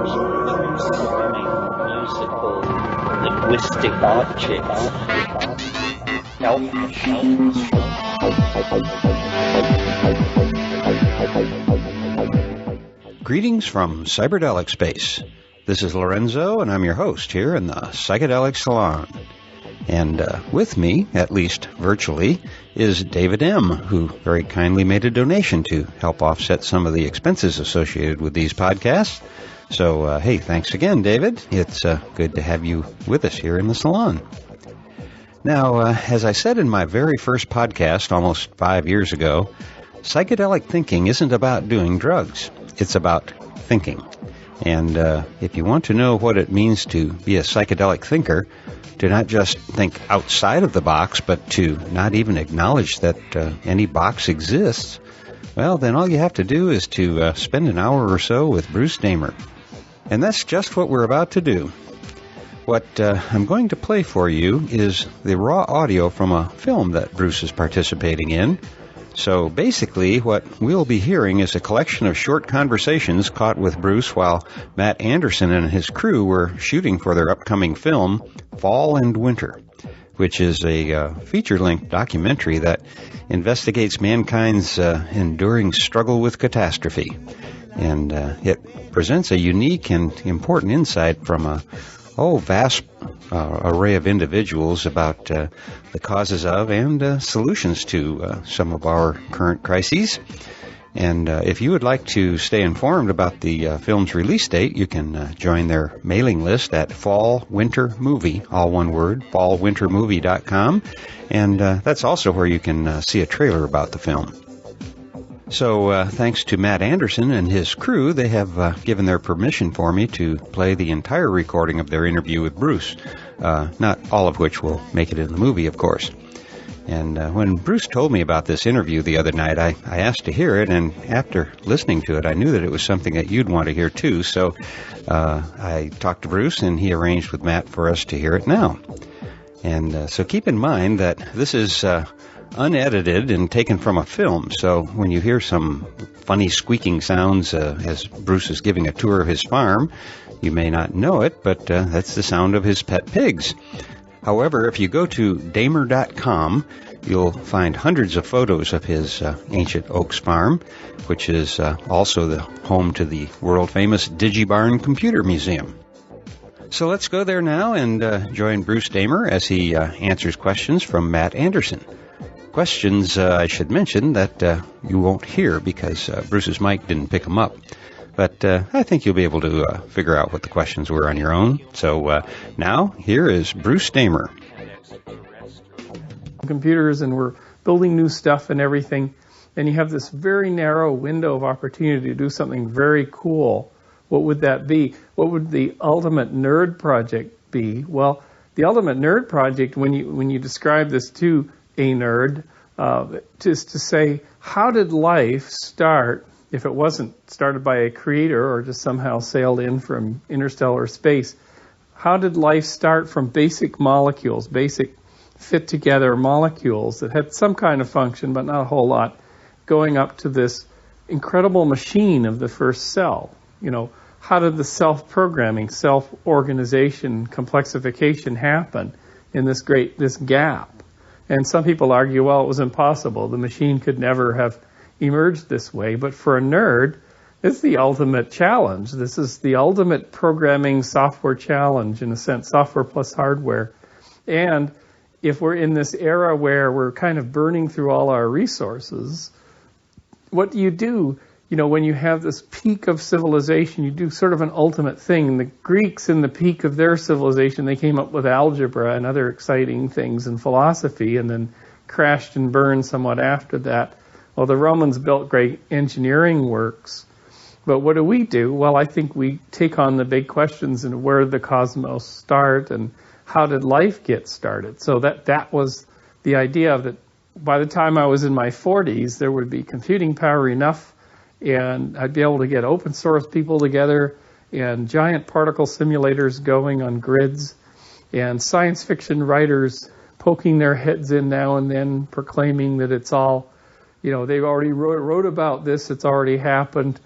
transforming musical linguistic objects, elf machines. Greetings from Cyberdelic Space. This is Lorenzo, and I'm your host here in the Psychedelic Salon. And with me, at least virtually, is David M., who very kindly made a donation to help offset some of the expenses associated with these podcasts. So, hey, thanks again, David. It's good to have you with us here in the salon. Now, as I said in my very first podcast almost 5 years ago, psychedelic thinking isn't about doing drugs. It's about thinking. And if you want to know what it means to be a psychedelic thinker, to not just think outside of the box, but to not even acknowledge that any box exists, well, then all you have to do is to spend an hour or so with Bruce Damer. And that's just what we're about to do. What I'm going to play for you is the raw audio from a film that Bruce is participating in. So basically, what we'll be hearing is a collection of short conversations caught with Bruce while Matt Anderson and his crew were shooting for their upcoming film, Fall and Winter, which is a feature-length documentary that investigates mankind's enduring struggle with catastrophe. And it presents a unique and important insight from a vast array of individuals about the causes of and solutions to some of our current crises. And if you would like to stay informed about the film's release date, you can join their mailing list at Fall Winter Movie, all one word, fallwintermovie.com. And that's also where you can see a trailer about the film. So thanks to Matt Anderson and his crew, they have given their permission for me to play the entire recording of their interview with Bruce, not all of which will make it in the movie, of course. And when Bruce told me about this interview the other night, I asked to hear it, and after listening to it, I knew that it was something that you'd want to hear too, so I talked to Bruce, and he arranged with Matt for us to hear it now. And so keep in mind that this is unedited and taken from a film, so when you hear some funny squeaking sounds as Bruce is giving a tour of his farm, you may not know it, but that's the sound of his pet pigs. However, if you go to Damer.com, you'll find hundreds of photos of his ancient Oaks farm, which is also the home to the world-famous DigiBarn Computer Museum. So let's go there now and join Bruce Damer as he answers questions from Matt Anderson. Questions, I should mention, that you won't hear because Bruce's mic didn't pick them up. But I think you'll be able to figure out what the questions were on your own. So now, here is Bruce Damer. Computers, and we're building new stuff and everything, and you have this very narrow window of opportunity to do something very cool. What would that be? What would the ultimate nerd project be? Well, the ultimate nerd project, when you describe this to a nerd, just to say, how did life start if it wasn't started by a creator or just somehow sailed in from interstellar space? How did life start from basic molecules, basic fit-together molecules that had some kind of function but not a whole lot, going up to this incredible machine of the first cell? You know, how did the self-programming, self-organization, complexification happen in this gap? And some people argue, well, it was impossible. The machine could never have emerged this way. But for a nerd, it's the ultimate challenge. This is the ultimate programming software challenge, in a sense, software plus hardware. And if we're in this era where we're kind of burning through all our resources, what do? You know, when you have this peak of civilization, you do sort of an ultimate thing. And the Greeks, in the peak of their civilization, they came up with algebra and other exciting things in philosophy, and then crashed and burned somewhat after that. Well, the Romans built great engineering works. But what do? Well, I think we take on the big questions, and where did the cosmos start, and how did life get started? So that was the idea of that. By the time I was in my 40s, there would be computing power enough, and I'd be able to get open source people together and giant particle simulators going on grids, and science fiction writers poking their heads in now and then, proclaiming that it's all, you know, they've already wrote about this, it's already happened.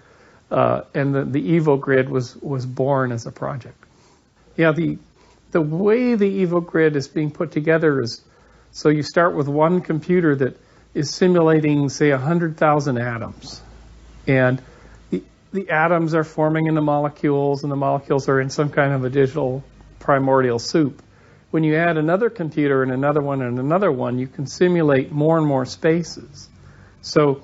and the EvoGrid was born as a project. Yeah, the way the EvoGrid is being put together is, so you start with one computer that is simulating, say, 100,000 atoms. And the atoms are forming into molecules, and the molecules are in some kind of a digital primordial soup. When you add another computer and another one and another one, you can simulate more and more spaces. So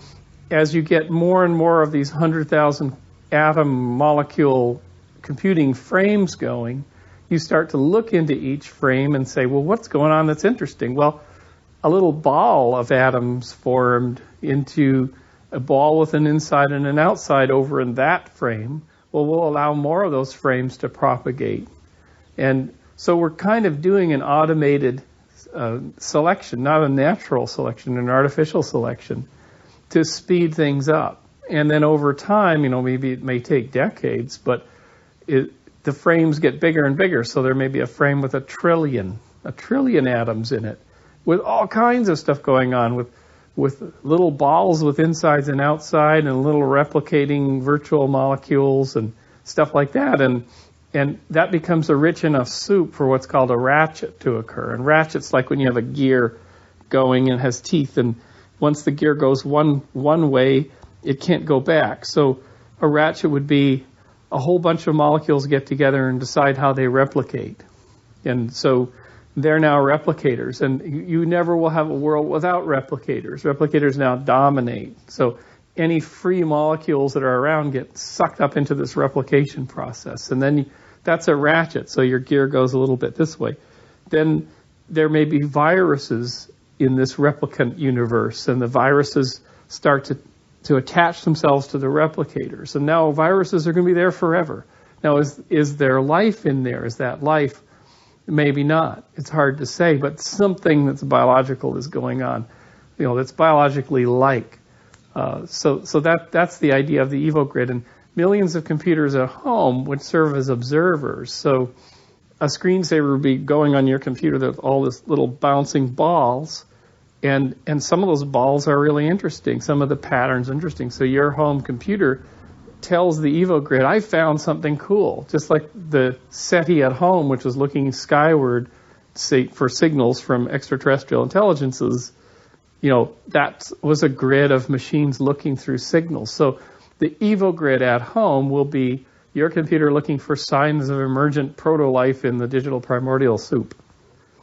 as you get more and more of these 100,000 atom molecule computing frames going, you start to look into each frame and say, well, what's going on that's interesting? Well, a little ball of atoms formed into a ball with an inside and an outside over in that frame. Well, we'll allow more of those frames to propagate. And so we're kind of doing an automated selection, not a natural selection, an artificial selection, to speed things up. And then over time, maybe it may take decades, but the frames get bigger and bigger. So there may be a frame with a trillion atoms in it, with all kinds of stuff going on, with little balls with insides and outside, and little replicating virtual molecules and stuff like that. And that becomes a rich enough soup for what's called a ratchet to occur. And ratchet's like when you have a gear going and has teeth, and once the gear goes one way, it can't go back. So a ratchet would be a whole bunch of molecules get together and decide how they replicate. And so they're now replicators. And you never will have a world without replicators. Replicators now dominate. So any free molecules that are around get sucked up into this replication process. And then that's a ratchet. So your gear goes a little bit this way. Then there may be viruses in this replicant universe, and the viruses start to attach themselves to the replicators. And now viruses are going to be there forever. Now, is there life in there? Is that life? Maybe not. It's hard to say, but something that's biological is going on, that's biologically like. So that's the idea of the EvoGrid. And millions of computers at home would serve as observers. So a screensaver would be going on your computer with all this little bouncing balls. And some of those balls are really interesting. Some of the patterns are interesting. So your home computer tells the EvoGrid, I found something cool. Just like the SETI at home, which was looking skyward for signals from extraterrestrial intelligences, that was a grid of machines looking through signals. So the EvoGrid at home will be your computer looking for signs of emergent proto-life in the digital primordial soup.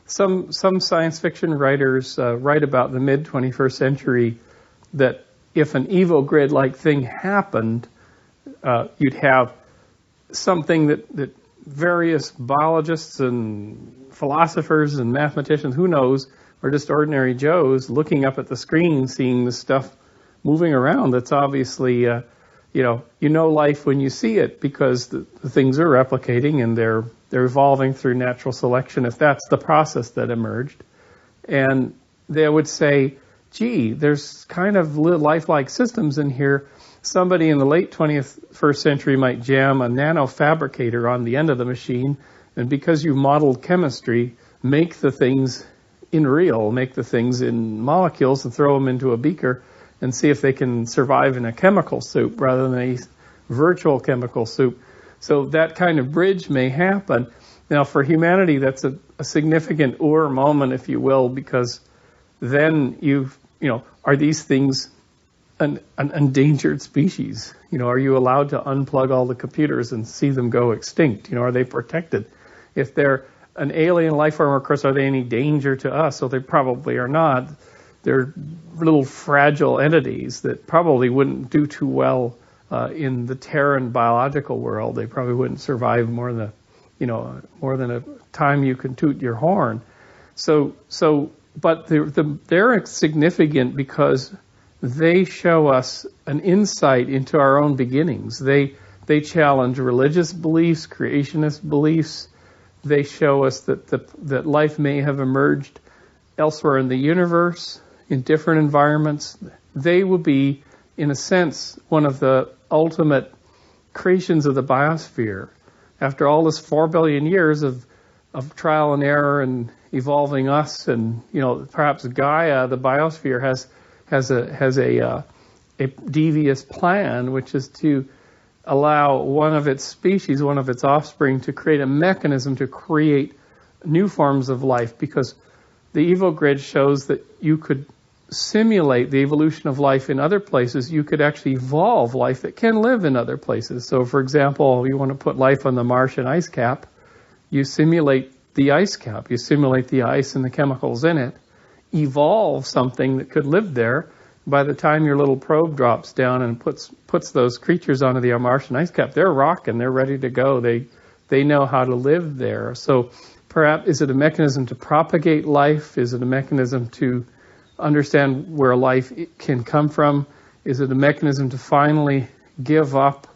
Some science fiction writers write about the mid-21st century that if an EvoGrid-like thing happened, you'd have something that various biologists and philosophers and mathematicians, who knows, or just ordinary Joes looking up at the screen, seeing the stuff moving around. That's obviously, life when you see it, because the things are replicating and they're evolving through natural selection, if that's the process that emerged. And they would say, gee, there's kind of lifelike systems in here. Somebody in the late 21st century might jam a nanofabricator on the end of the machine, and because you modeled chemistry, make the things make the things in molecules and throw them into a beaker and see if they can survive in a chemical soup rather than a virtual chemical soup. So that kind of bridge may happen. Now, for humanity, that's a significant moment, if you will, because then are these things an endangered species? Are you allowed to unplug all the computers and see them go extinct? Are they protected? If they're an alien life form, of course, are they any danger to us? So they probably are not. They're little fragile entities that probably wouldn't do too well in the Terran biological world. They probably wouldn't survive more than a time you can toot your horn. But they're significant because they show us an insight into our own beginnings. They challenge religious beliefs, creationist beliefs. They show us that life may have emerged elsewhere in the universe, in different environments. They will be, in a sense, one of the ultimate creations of the biosphere. After all this 4 billion years of trial and error and evolving us, and perhaps Gaia, the biosphere, has a devious plan, which is to allow one of its species, one of its offspring, to create a mechanism to create new forms of life, because the EvoGrid shows that you could simulate the evolution of life in other places. You could actually evolve life that can live in other places. So, for example, you want to put life on the Martian ice cap, you simulate the ice cap, you simulate the ice and the chemicals in it, evolve something that could live there. By the time your little probe drops down and puts those creatures onto the Martian ice cap, they're rocking, they're ready to go. They know how to live there. So perhaps, is it a mechanism to propagate life? Is it a mechanism to understand where life can come from? Is it a mechanism to finally give up,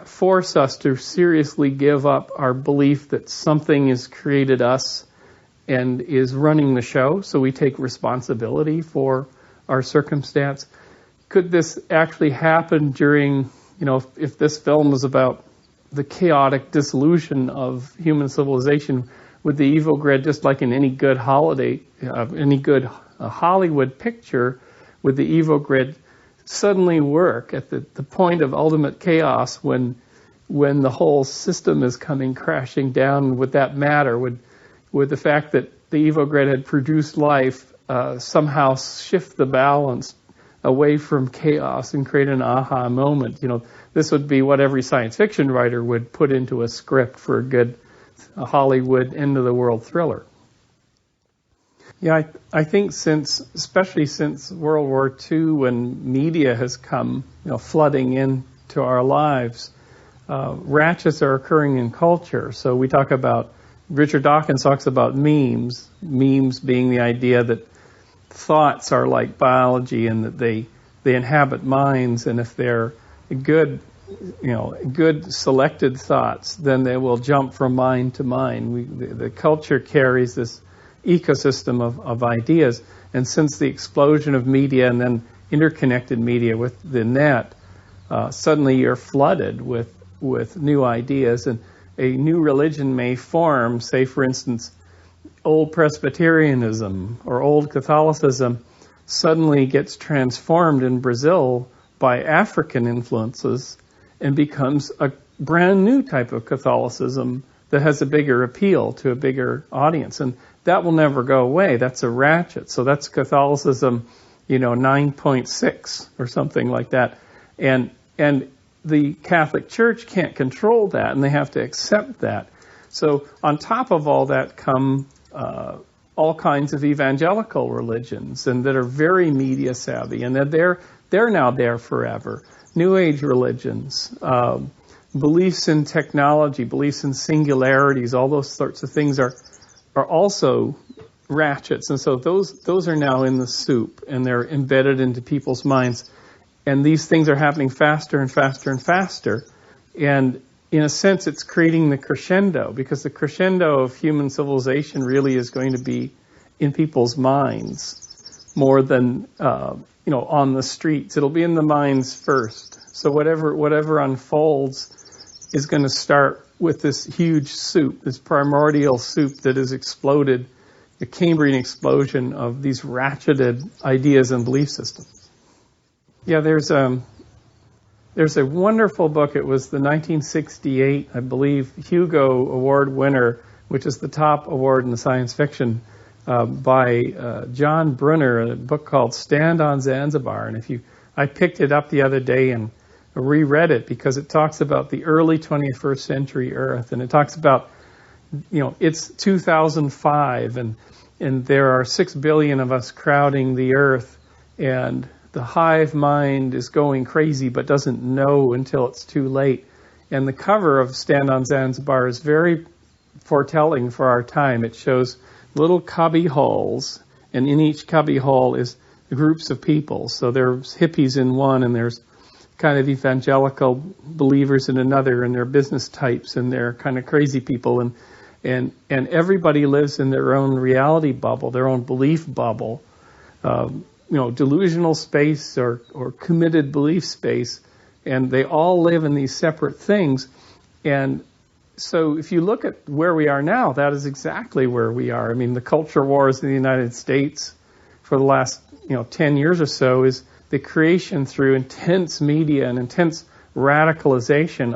force us to seriously give up our belief that something has created us and is running the show, so we take responsibility for our circumstance? Could this actually happen during, if this film was about the chaotic dissolution of human civilization, would the EvoGrid, just like in any good Hollywood picture, would the EvoGrid suddenly work at the point of ultimate chaos when the whole system is coming crashing down? Would that matter? Would the fact that the EvoGrid had produced life somehow shift the balance away from chaos and create an aha moment? This would be what every science fiction writer would put into a script for a good Hollywood end-of-the-world thriller. Yeah, I think especially since World War II, when media has come flooding into our lives, ratchets are occurring in culture. So we talk about, Richard Dawkins talks about memes being the idea that thoughts are like biology and that they inhabit minds, and if they're good selected thoughts, then they will jump from mind to mind. The culture carries this ecosystem of ideas, and since the explosion of media and then interconnected media with the net, suddenly you're flooded with new ideas, and a new religion may form. Say, for instance, old Presbyterianism or old Catholicism suddenly gets transformed in Brazil by African influences and becomes a brand new type of Catholicism that has a bigger appeal to a bigger audience. And that will never go away. That's a ratchet. So that's Catholicism, 9.6 or something like that. And the Catholic Church can't control that, and they have to accept that. So on top of all that come all kinds of evangelical religions, and that are very media savvy, and that they're now there forever. New Age religions, beliefs in technology, beliefs in singularities, all those sorts of things are also ratchets, and so those are now in the soup, and they're embedded into people's minds, and these things are happening faster and faster and faster, and in a sense it's creating the crescendo, because the crescendo of human civilization really is going to be in people's minds more than on the streets. It'll be in the minds first. So whatever unfolds is going to start with this huge soup, this primordial soup that has exploded, the Cambrian explosion of these ratcheted ideas and belief systems. Yeah, there's a wonderful book. It was the 1968, I believe, Hugo Award winner, which is the top award in the science fiction, by John Brunner, a book called Stand on Zanzibar. And I picked it up the other day and reread it because it talks about the early 21st century Earth, and it talks about, it's 2005, and there are 6 billion of us crowding the Earth, and the hive mind is going crazy but doesn't know until it's too late. And the cover of Stand on Zanzibar is very foretelling for our time. It shows little cubby holes, and in each cubby hole is groups of people. So there's hippies in one, and there's kind of evangelical believers in another, and they're business types, and they're kind of crazy people, and everybody lives in their own reality bubble, their own belief bubble, delusional space or committed belief space, and they all live in these separate things. And so if you look at where we are now, that is exactly where we are. I mean, the culture wars in the United States for the last 10 years or so is the creation through intense media and intense radicalization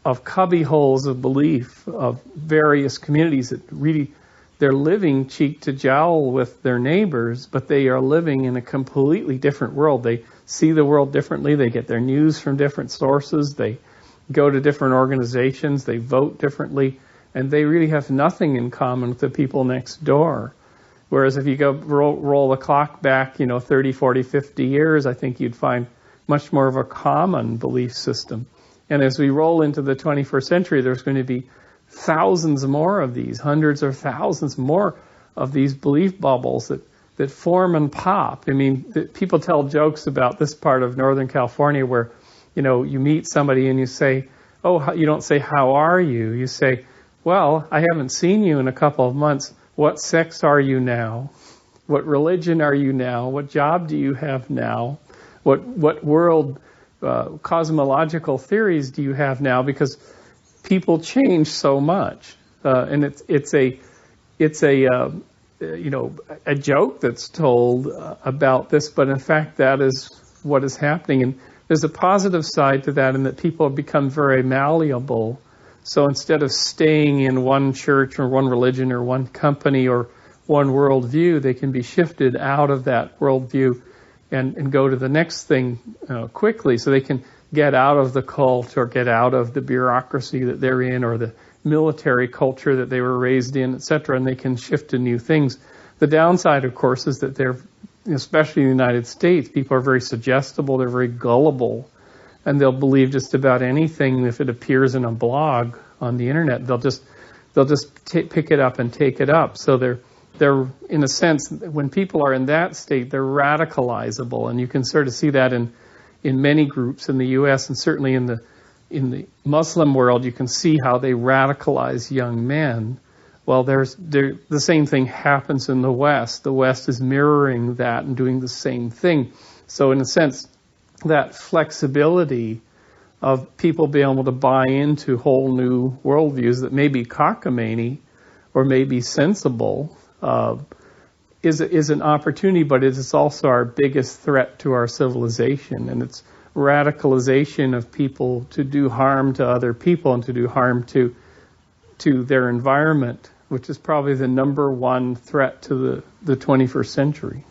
of cubby holes of belief of various communities that really, they're living cheek to jowl with their neighbors, but they are living in a completely different world. They see the world differently. They get their news from different sources. They go to different organizations. They vote differently. And they really have nothing in common with the people next door. Whereas if you go roll the clock back, 30, 40, 50 years, I think you'd find much more of a common belief system. And as we roll into the 21st century, there's going to be thousands more of these, hundreds or thousands more of these belief bubbles that form and pop. I mean, people tell jokes about this part of Northern California where, you meet somebody and you say, oh, you don't say, how are you? You say, well, I haven't seen you in a couple of months. What sex are you now? What religion are you now? What job do you have now? What world cosmological theories do you have now? Because people change so much, and it's a joke that's told about this, but in fact that is what is happening. And there's a positive side to that in that people have become very malleable. So instead of staying in one church or one religion or one company or one worldview, they can be shifted out of that worldview and go to the next thing quickly, so they can get out of the cult or get out of the bureaucracy that they're in or the military culture that they were raised in, etc., and they can shift to new things. The downside, of course, is that they're, especially in the United States, people are very suggestible, they're very gullible, and they'll believe just about anything if it appears in a blog on the internet. They'll just pick it up and take it up. So they're in a sense, when people are in that state, they're radicalizable, and you can sort of see that in many groups in the U.S. and certainly in the Muslim world. You can see how they radicalize young men. Well, the same thing happens in the West. The West is mirroring that and doing the same thing. So in a sense, that flexibility of people being able to buy into whole new worldviews that may be cockamamie or may be sensible is an opportunity, but it is also our biggest threat to our civilization. And it's radicalization of people to do harm to other people and to do harm to their environment, which is probably the number one threat to the 21st century.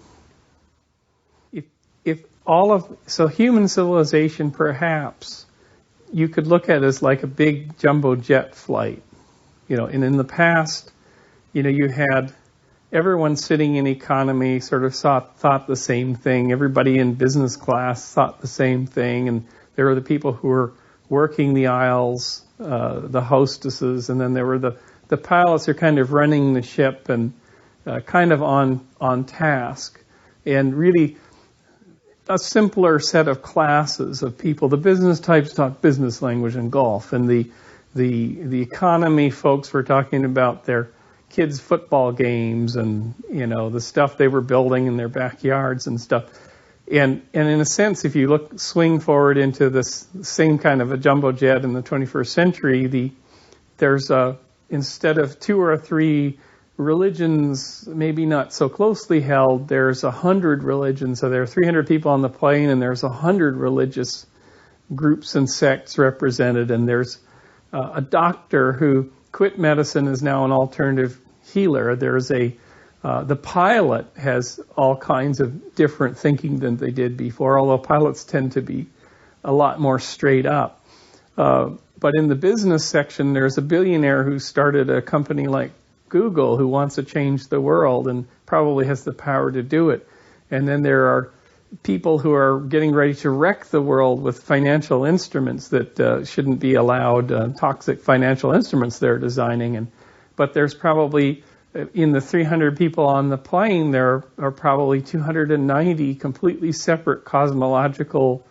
So human civilization, perhaps, you could look at as like a big jumbo jet flight, and in the past, you had everyone sitting in economy sort of thought the same thing. Everybody in business class thought the same thing, and there were the people who were working the aisles, the hostesses, and then there were the pilots who are kind of running the ship and kind of on task, and really a simpler set of classes of people. The business types talk business language and golf, and the economy folks were talking about their kids' football games and the stuff they were building in their backyards and stuff. And in a sense, if you swing forward into this same kind of a jumbo jet in the 21st century, there's instead of 2 or 3 religions, maybe not so closely held, there's 100 religions. So there are 300 people on the plane, and there's 100 religious groups and sects represented. And there's a doctor who quit medicine, is now an alternative healer. There's the pilot has all kinds of different thinking than they did before, although pilots tend to be a lot more straight up. But in the business section, there's a billionaire who started a company like Google who wants to change the world and probably has the power to do it. And then there are people who are getting ready to wreck the world with financial instruments that shouldn't be allowed, toxic financial instruments they're designing. But there's probably, in the 300 people on the plane, there are probably 290 completely separate cosmological,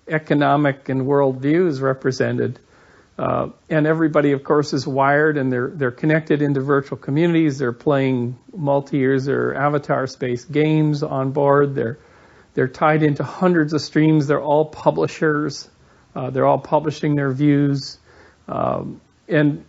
economic, and world views represented. And everybody, of course, is wired, and they're connected into virtual communities. They're playing multi-user avatar space games on board. They're tied into hundreds of streams. They're all publishers. They're all publishing their views. And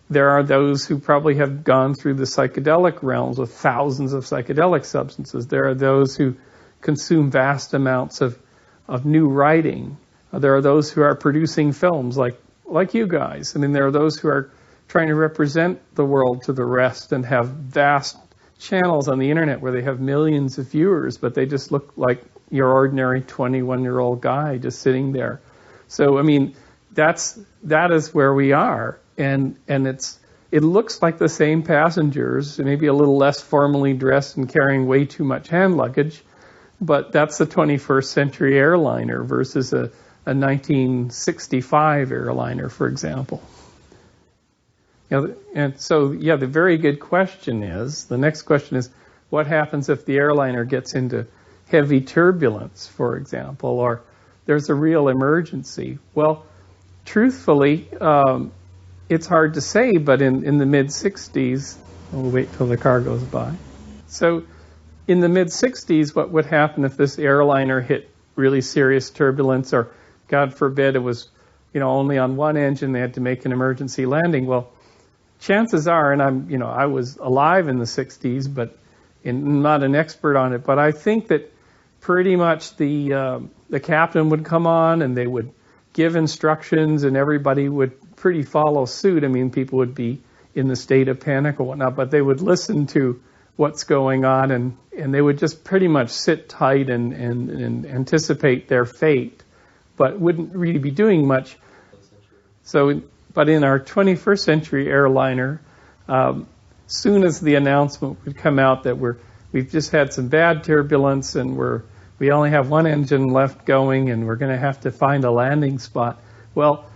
there are those who probably have gone through the psychedelic realms with thousands of psychedelic substances. There are those who consume vast amounts of new writing. There are those who are producing films like you guys. I mean, there are those who are trying to represent the world to the rest and have vast channels on the internet where they have millions of viewers, but they just look like your ordinary 21-year-old guy just sitting there. So, I mean, that is where we are, and it looks like the same passengers, maybe a little less formally dressed and carrying way too much hand luggage, but that's the 21st century airliner versus a 1965 airliner, for example. And so, the very good question is, the next question is, what happens if the airliner gets into heavy turbulence, for example, or there's a real emergency? Well, truthfully, it's hard to say, but in the mid-60s, we'll wait till the car goes by. So in the mid-60s, what would happen if this airliner hit really serious turbulence, or God forbid it was, only on one engine, they had to make an emergency landing? Well, chances are, and I was alive in the 60s, but I'm not an expert on it, but I think that pretty much the captain would come on and they would give instructions and everybody would pretty follow suit. I mean, people would be in the state of panic or whatnot, but they would listen to what's going on and they would just pretty much sit tight and anticipate their fate, but wouldn't really be doing much. So, but in our 21st century airliner, soon as the announcement would come out that we've just had some bad turbulence and we only have one engine left going and we're going to have to find a landing spot, well,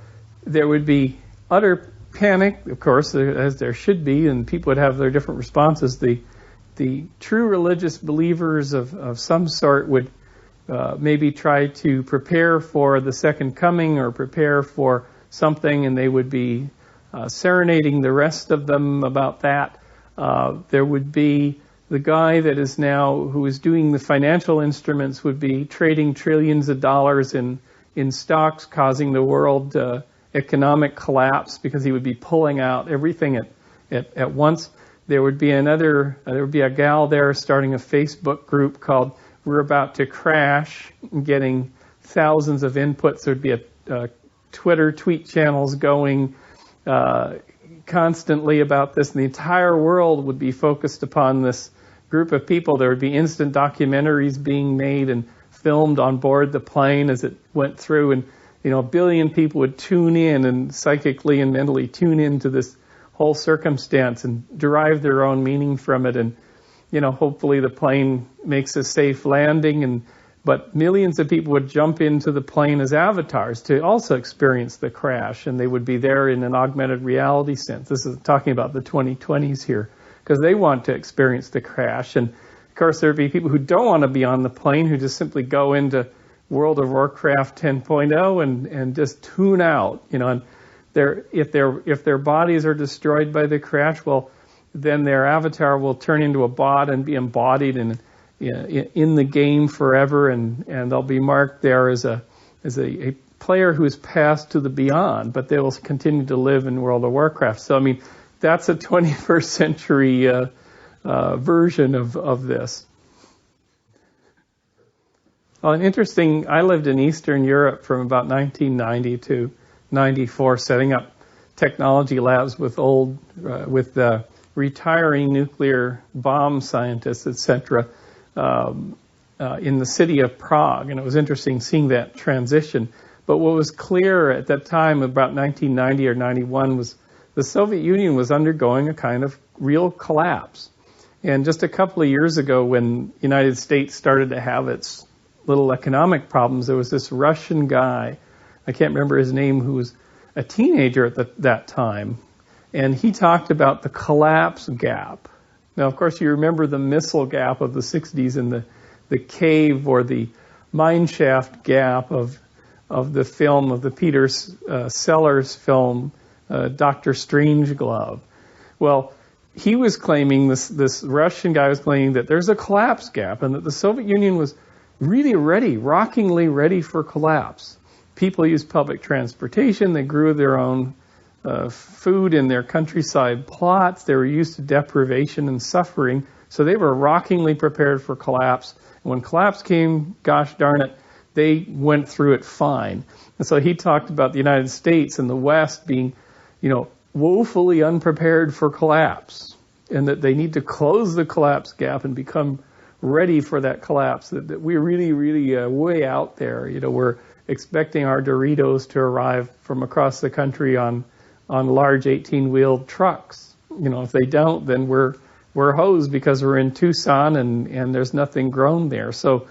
there would be utter panic, of course, as there should be, and people would have their different responses. The true religious believers of some sort would maybe try to prepare for the second coming or prepare for something, and they would be serenading the rest of them about that. There would be the guy that is now, who is doing the financial instruments, would be trading trillions of dollars in stocks, causing the world economic collapse because he would be pulling out everything at once. There would be a gal there starting a Facebook group called We're About to Crash, getting thousands of inputs. There would be a Twitter tweet channels going constantly about this, and the entire world would be focused upon this group of people. There would be instant documentaries being made and filmed on board the plane as it went through, and a billion people would tune in and psychically and mentally tune into this whole circumstance and derive their own meaning from it, and hopefully the plane makes a safe landing. But millions of people would jump into the plane as avatars to also experience the crash, and they would be there in an augmented reality sense. This is talking about the 2020s here, because they want to experience the crash. And of course, there'd be people who don't want to be on the plane, who just simply go into World of Warcraft 10.0 and just tune out. And if their bodies are destroyed by the crash, well, then their avatar will turn into a bot and be embodied in the game forever, and they'll be marked there as a player who has passed to the beyond, but they will continue to live in World of Warcraft. So, I mean, that's a 21st century version of this. Well, I lived in Eastern Europe from about 1990 to 94, setting up technology labs with retiring nuclear bomb scientists, etc., in the city of Prague. And it was interesting seeing that transition. But what was clear at that time, about 1990 or 91, was the Soviet Union was undergoing a kind of real collapse. And just a couple of years ago, when the United States started to have its little economic problems, there was this Russian guy, I can't remember his name, who was a teenager at that time, and he talked about the collapse gap. Now, of course, you remember the missile gap of the 60s and the cave or the mineshaft gap of the film, of the Peter Sellers film, Dr. Strangelove. Well, he was claiming, this Russian guy was claiming that there's a collapse gap and that the Soviet Union was really ready, rockingly ready for collapse. People used public transportation. They grew their own food in their countryside plots. They were used to deprivation and suffering. So they were rockingly prepared for collapse. And when collapse came, gosh darn it, they went through it fine. And so he talked about the United States and the West being, woefully unprepared for collapse, and that they need to close the collapse gap and become ready for that collapse, that we're really, really way out there. We're expecting our Doritos to arrive from across the country on large 18-wheeled trucks. If they don't, then we're hosed because we're in Tucson and there's nothing grown there. So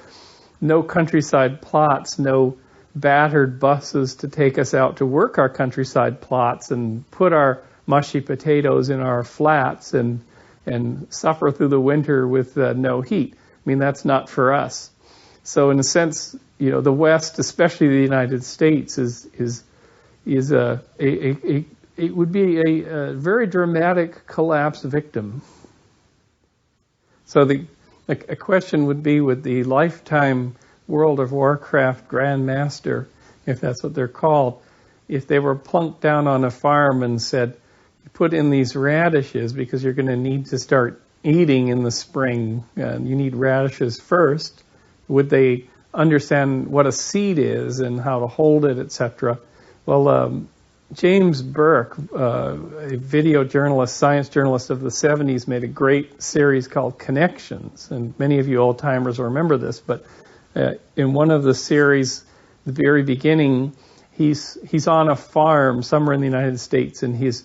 no countryside plots, no battered buses to take us out to work our countryside plots and put our mushy potatoes in our flats and suffer through the winter with no heat. I mean, that's not for us. So in a sense, the West, especially the United States, it would be a very dramatic collapse victim. So a question would be, with the lifetime World of Warcraft Grandmaster, if that's what they're called, if they were plunked down on a farm and said, put in these radishes because you're going to need to start eating in the spring, and you need radishes first, would they understand what a seed is and how to hold it, etc.? Well, James Burke, a video journalist, science journalist of the 70s, made a great series called Connections, and many of you old-timers will remember this, but in one of the series, the very beginning, he's on a farm somewhere in the United States, and he's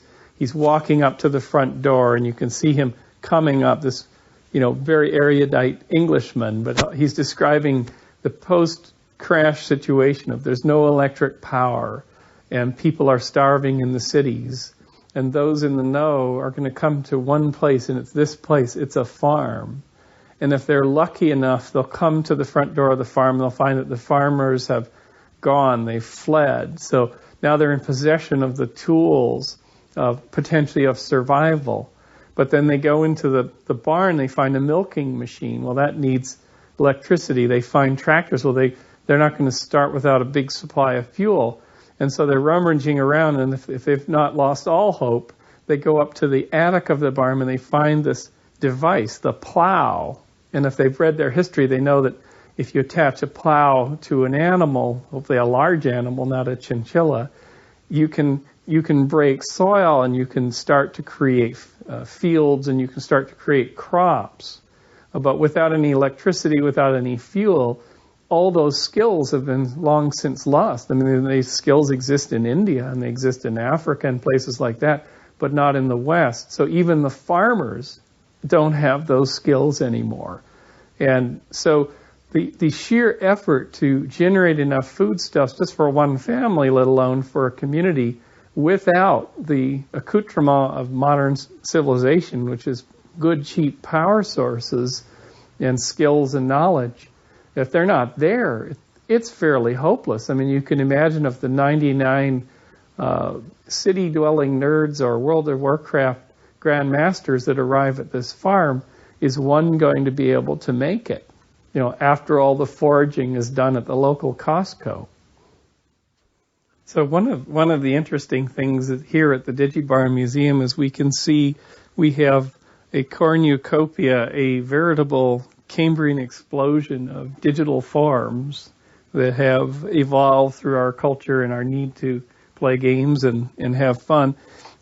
walking up to the front door, and you can see him coming up, this very erudite Englishman, but he's describing the post-crash situation of there's no electric power, and people are starving in the cities, and those in the know are going to come to one place, and it's this place, it's a farm. And if they're lucky enough, they'll come to the front door of the farm, and they'll find that the farmers have gone, they've fled. So now they're in possession of the tools potentially of survival. But then they go into the barn, they find a milking machine. Well, that needs electricity. They find tractors. Well, they're not going to start without a big supply of fuel. And so they're rummaging around, and if they've not lost all hope, they go up to the attic of the barn and they find this device, the plow. And if they've read their history, they know that if you attach a plow to an animal, hopefully a large animal, not a chinchilla, you can break soil, and you can start to create fields, and you can start to create crops. But without any electricity, without any fuel, all those skills have been long since lost. I mean, these skills exist in India, and they exist in Africa and places like that, but not in the West. So even the farmers don't have those skills anymore. And so the sheer effort to generate enough foodstuffs just for one family, let alone for a community, without the accoutrement of modern civilization, which is good, cheap power sources and skills and knowledge, if they're not there, it's fairly hopeless. I mean, you can imagine if the 99 city-dwelling nerds or World of Warcraft grandmasters that arrive at this farm, is one going to be able to make it, after all the foraging is done at the local Costco? So one of the interesting things here at the DigiBarn Museum is we can see we have a cornucopia, a veritable Cambrian explosion of digital forms that have evolved through our culture and our need to play games and have fun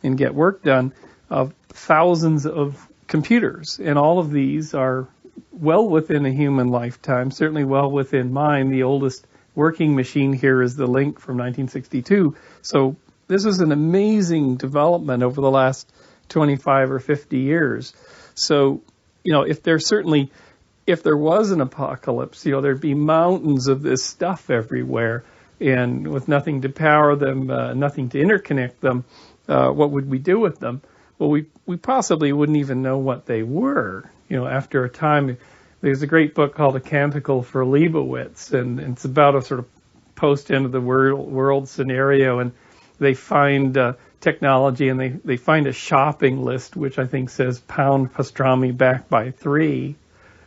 and get work done, of thousands of computers. And all of these are well within a human lifetime, certainly well within mine. The oldest working machine here is the Link from 1962. So this is an amazing development over the last 25 or 50 years. So, if there was an apocalypse, there'd be mountains of this stuff everywhere, and with nothing to power them, nothing to interconnect them, what would we do with them? Well, we possibly wouldn't even know what they were. After a time, there's a great book called A Canticle for Leibowitz, and it's about a sort of post-end of the world scenario, and they find technology, and they find a shopping list, which I think says pound pastrami back by 3,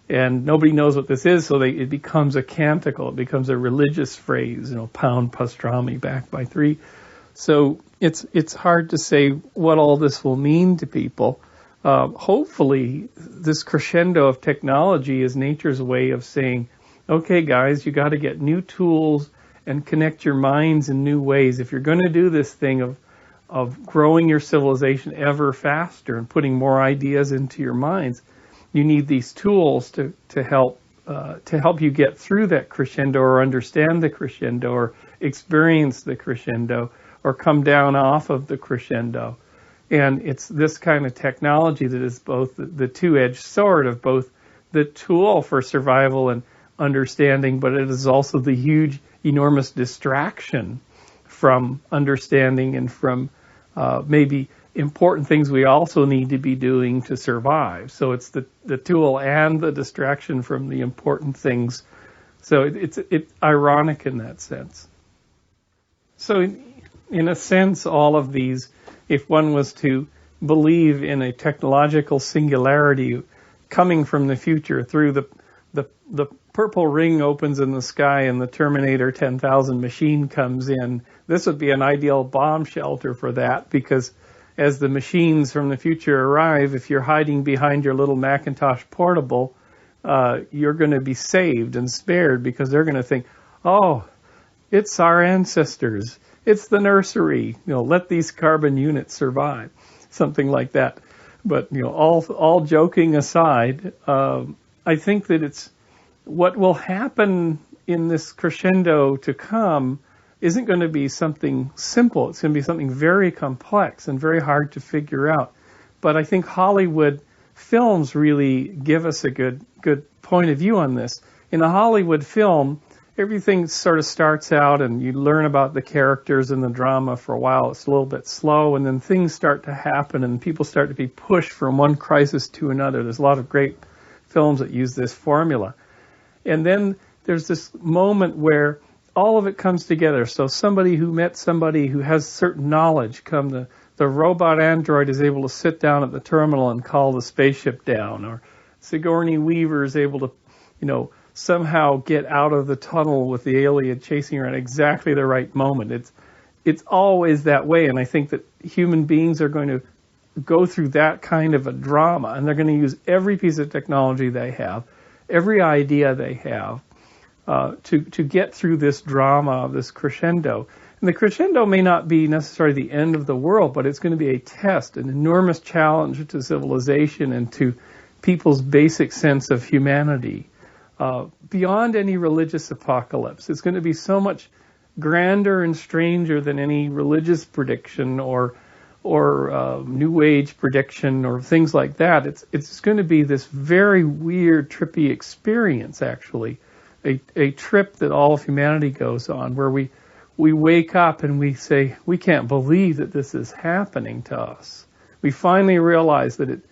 and nobody knows what this is, so it becomes a canticle, it becomes a religious phrase, pound pastrami back by 3. So it's hard to say what all this will mean to people. Hopefully, this crescendo of technology is nature's way of saying, okay, guys, you got to get new tools and connect your minds in new ways. If you're going to do this thing of growing your civilization ever faster and putting more ideas into your minds, you need these tools to help you get through that crescendo, or understand the crescendo, or experience the crescendo, or come down off of the crescendo. And it's this kind of technology that is both the two-edged sword of both the tool for survival and understanding, but it is also the huge, enormous distraction from understanding and from maybe important things we also need to be doing to survive. So it's the tool and the distraction from the important things. So it's ironic in that sense. So in a sense, all of these, if one was to believe in a technological singularity coming from the future through the purple ring opens in the sky and the Terminator 10,000 machine comes in, this would be an ideal bomb shelter for that, because as the machines from the future arrive, if you're hiding behind your little Macintosh portable, you're going to be saved and spared, because they're going to think, oh, it's our ancestors. It's the nursery. Let these carbon units survive. Something like that. But, all joking aside, I think that it's what will happen in this crescendo to come isn't going to be something simple. It's going to be something very complex and very hard to figure out. But I think Hollywood films really give us a good point of view on this. In a Hollywood film, everything sort of starts out and you learn about the characters and the drama for a while. It's a little bit slow, and then things start to happen and people start to be pushed from one crisis to another. There's a lot of great films that use this formula. And then there's this moment where all of it comes together. So somebody who met somebody who has certain knowledge the robot android is able to sit down at the terminal and call the spaceship down, or Sigourney Weaver is able to, somehow get out of the tunnel with the alien chasing her at exactly the right moment. It's always that way, and I think that human beings are going to go through that kind of a drama, and they're going to use every piece of technology they have, every idea they have, to get through this drama, this crescendo. And the crescendo may not be necessarily the end of the world, but it's going to be a test, an enormous challenge to civilization and to people's basic sense of humanity. Beyond any religious apocalypse. It's going to be so much grander and stranger than any religious prediction or New Age prediction or things like that. It's going to be this very weird, trippy experience, actually. A trip that all of humanity goes on, where we wake up and we say, we can't believe that this is happening to us. We finally realize that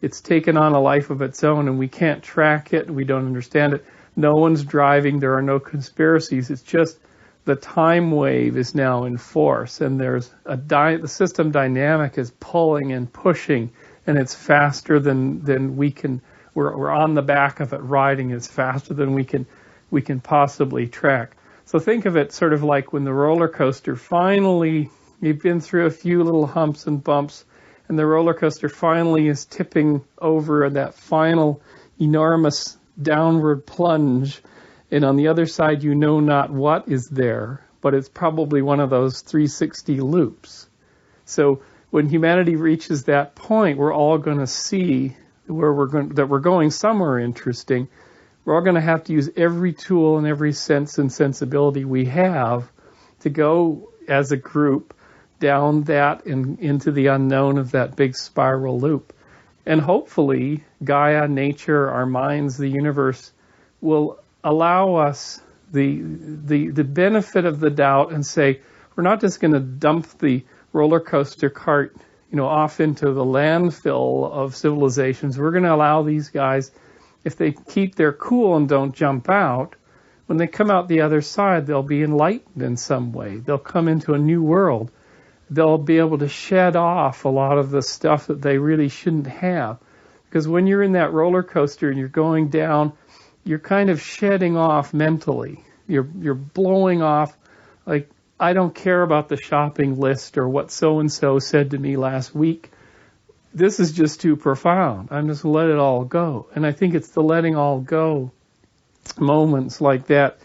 it's taken on a life of its own, and we can't track it, we don't understand it. No one's driving, there are no conspiracies. It's just the time wave is now in force, and there's the system dynamic is pulling and pushing, and it's faster than we can. We're on the back of it, riding. It's faster than we can possibly track. So think of it sort of like when the roller coaster finally, you've been through a few little humps and bumps, and the roller coaster finally is tipping over that final enormous downward plunge. And on the other side, you know not what is there, but it's probably one of those 360 loops. So when humanity reaches that point, we're all going to see that we're going somewhere interesting. We're all going to have to use every tool and every sense and sensibility we have to go as a group down that and into the unknown of that big spiral loop. And hopefully, Gaia, nature, our minds, the universe will allow us the benefit of the doubt and say, we're not just going to dump the roller coaster cart, off into the landfill of civilizations. We're going to allow these guys, if they keep their cool and don't jump out, when they come out the other side, they'll be enlightened in some way. They'll come into a new world. They'll be able to shed off a lot of the stuff that they really shouldn't have. Because when you're in that roller coaster and you're going down, you're kind of shedding off mentally. You're blowing off, like, I don't care about the shopping list or what so-and-so said to me last week. This is just too profound. I'm just let it all go. And I think it's the letting all go moments like that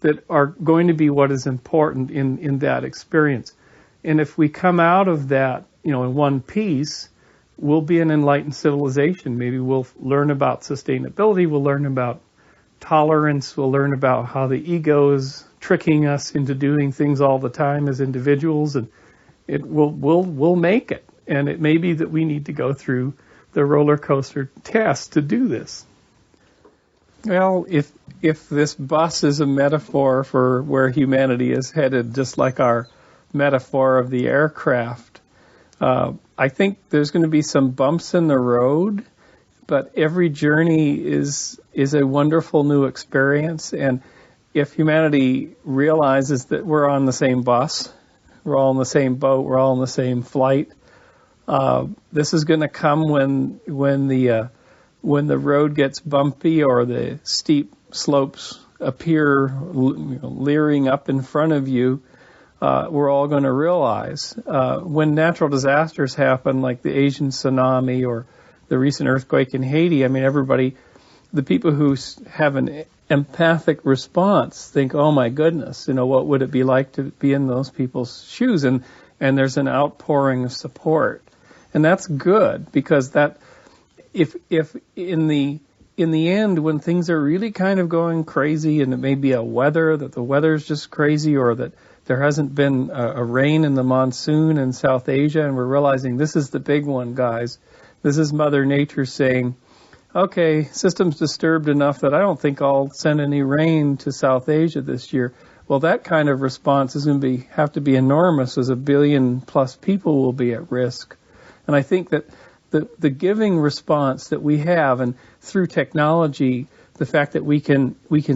that are going to be what is important in that experience. And if we come out of that, in one piece, we'll be an enlightened civilization. Maybe we'll learn about sustainability, we'll learn about tolerance, we'll learn about how the ego is tricking us into doing things all the time as individuals, and we'll make it. And it may be that we need to go through the roller coaster test to do this. Well, if this bus is a metaphor for where humanity is headed, just like our metaphor of the aircraft, I think there's going to be some bumps in the road, but every journey is a wonderful new experience. And if humanity realizes that we're on the same bus, we're all in the same boat, we're all in the same flight, this is going to come when the road gets bumpy or the steep slopes appear leering up in front of you. We're all going to realize when natural disasters happen, like the Asian tsunami or the recent earthquake in Haiti, the people who have an empathic response think, oh my goodness, what would it be like to be in those people's shoes? And there's an outpouring of support. And that's good, because that if in the end, when things are really kind of going crazy, and it may be that the weather's just crazy, or that there hasn't been a rain in the monsoon in South Asia, and we're realizing this is the big one, guys. This is Mother Nature saying, okay, system's disturbed enough that I don't think I'll send any rain to South Asia this year. Well, that kind of response is going to have to be enormous, as 1 billion plus people will be at risk. And I think that the giving response that we have, and through technology, the fact that we can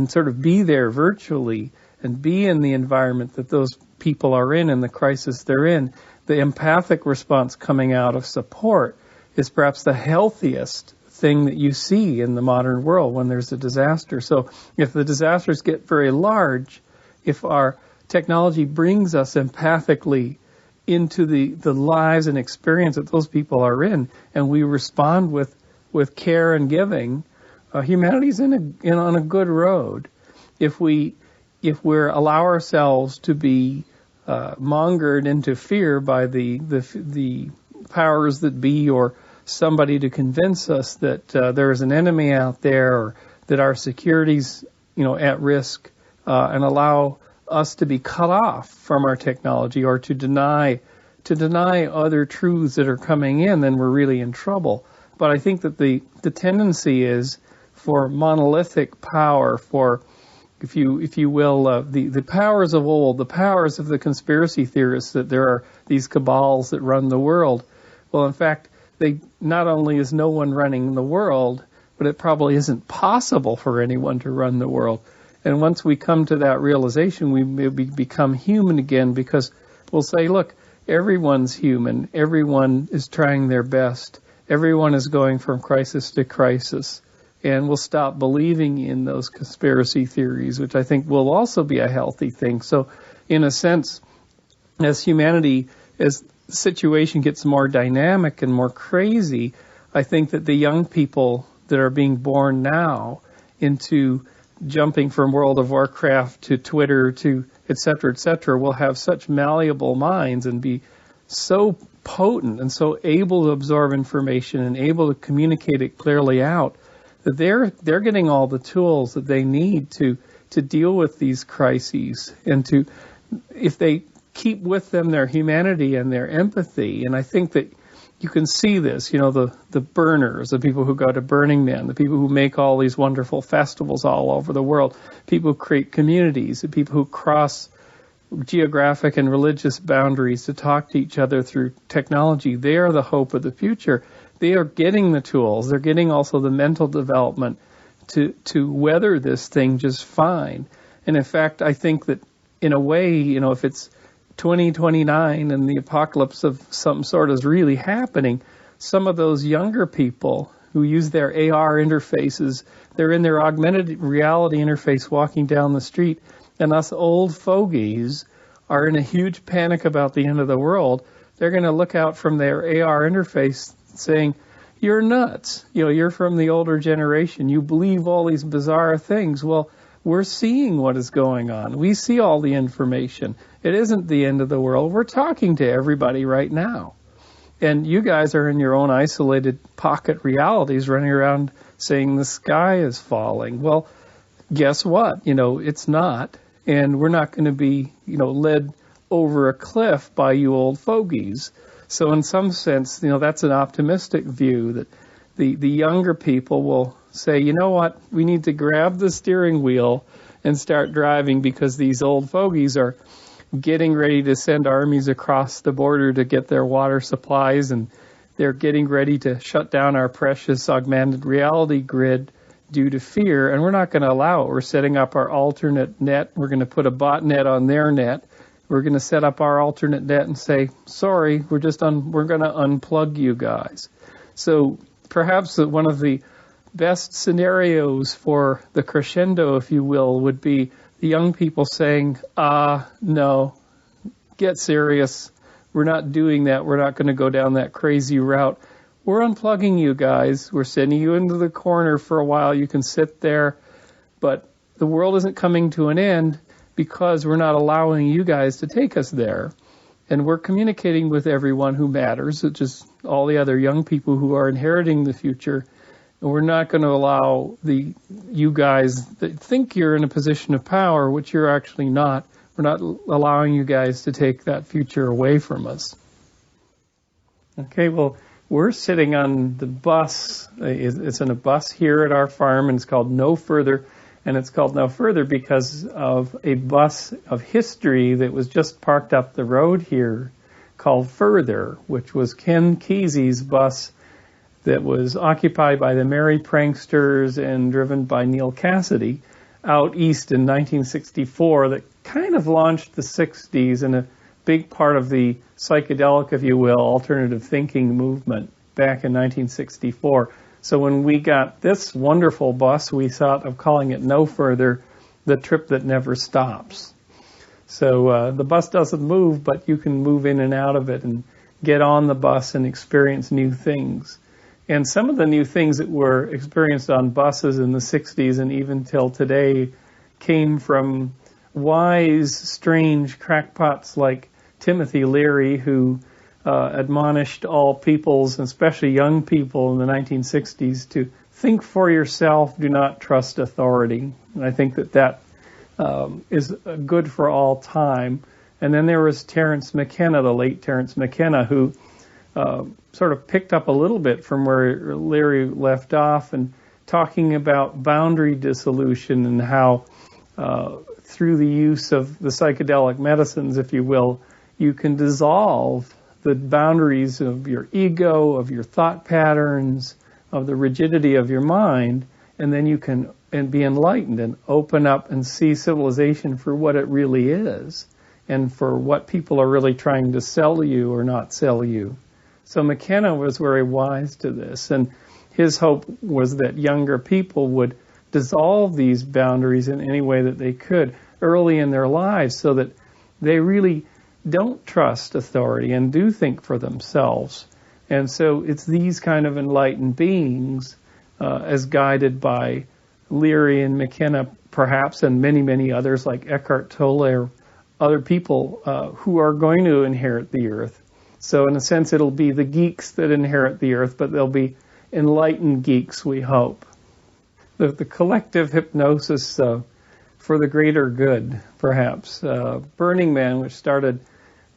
sort of be there virtually and be in the environment that those people are in and the crisis they're in, the empathic response coming out of support is perhaps the healthiest thing that you see in the modern world when there's a disaster. So if the disasters get very large, if our technology brings us empathically into the lives and experience that those people are in, and we respond with care and giving, humanity's on a good road. If we allow ourselves to be mongered into fear by the powers that be, or somebody to convince us that there is an enemy out there, or that our security's at risk, and allow us to be cut off from our technology, or to deny other truths that are coming in, then we're really in trouble. But I think that the tendency is for monolithic power, for, if you will, the powers of old, the powers of the conspiracy theorists, that there are these cabals that run the world. Well, in fact, not only is no one running the world, but it probably isn't possible for anyone to run the world. And once we come to that realization, we maybe become human again, because we'll say, look, everyone's human. Everyone is trying their best. Everyone is going from crisis to crisis. And we'll stop believing in those conspiracy theories, which I think will also be a healthy thing. So in a sense, as the situation gets more dynamic and more crazy, I think that the young people that are being born now into jumping from World of Warcraft to Twitter to et cetera, will have such malleable minds and be so potent and so able to absorb information and able to communicate it clearly out, that they're getting all the tools that they need to deal with these crises, and if they keep with them their humanity and their empathy. And I think that you can see this, the burners, the people who go to Burning Man, the people who make all these wonderful festivals all over the world, people who create communities, the people who cross geographic and religious boundaries to talk to each other through technology. They are the hope of the future. They are getting the tools. They're getting also the mental development to weather this thing just fine. And in fact, I think that in a way, if it's 2029 and the apocalypse of some sort is really happening, some of those younger people who use their AR interfaces, they're in their augmented reality interface walking down the street, and us old fogies are in a huge panic about the end of the world. They're going to look out from their AR interface saying, you're nuts. You're from the older generation. You believe all these bizarre things. Well, we're seeing what is going on. We see all the information. It isn't the end of the world. We're talking to everybody right now. And you guys are in your own isolated pocket realities running around saying the sky is falling. Well, guess what? It's not. And we're not going to be, led over a cliff by you old fogies. So in some sense, that's an optimistic view that the younger people will say, you know what, we need to grab the steering wheel and start driving because these old fogies are getting ready to send armies across the border to get their water supplies, and they're getting ready to shut down our precious augmented reality grid due to fear, and we're not going to allow it. We're setting up our alternate net. We're going to put a botnet on their net. We're going to set up our alternate net and say, sorry, we're going to unplug you guys. So perhaps one of the best scenarios for the crescendo, if you will, would be the young people saying, no, get serious. We're not doing that. We're not going to go down that crazy route. We're unplugging you guys. We're sending you into the corner for a while. You can sit there, but the world isn't coming to an end because we're not allowing you guys to take us there. And we're communicating with everyone who matters, which is all the other young people who are inheriting the future. And we're not going to allow you guys that think you're in a position of power, which you're actually not. We're not allowing you guys to take that future away from us. Okay, well, we're sitting on the bus. It's in a bus here at our farm, and it's called No Further. And it's called No Further because of a bus of history that was just parked up the road here called Further, which was Ken Kesey's bus that was occupied by the Merry Pranksters and driven by Neal Cassady out east in 1964 that kind of launched the 60s and a big part of the psychedelic, if you will, alternative thinking movement back in 1964. So when we got this wonderful bus, we thought of calling it No Further, the trip that never stops. So the bus doesn't move, but you can move in and out of it and get on the bus and experience new things. And some of the new things that were experienced on buses in the 60s and even till today came from wise, strange crackpots like Timothy Leary, who admonished all peoples, and especially young people in the 1960s, to think for yourself, do not trust authority. And I think that is good for all time. And then there was Terence McKenna, the late Terence McKenna, who sort of picked up a little bit from where Leary left off and talking about boundary dissolution and how through the use of the psychedelic medicines, if you will, you can dissolve the boundaries of your ego, of your thought patterns, of the rigidity of your mind, and then you can be enlightened and open up and see civilization for what it really is and for what people are really trying to sell you or not sell you. So McKenna was very wise to this, and his hope was that younger people would dissolve these boundaries in any way that they could early in their lives so that they really don't trust authority and do think for themselves. And so it's these kind of enlightened beings, as guided by Leary and McKenna perhaps, and many, many others like Eckhart Tolle or other people who are going to inherit the earth. So in a sense, it'll be the geeks that inherit the earth, but they'll be enlightened geeks, we hope. The collective hypnosis for the greater good, perhaps. Burning Man, which started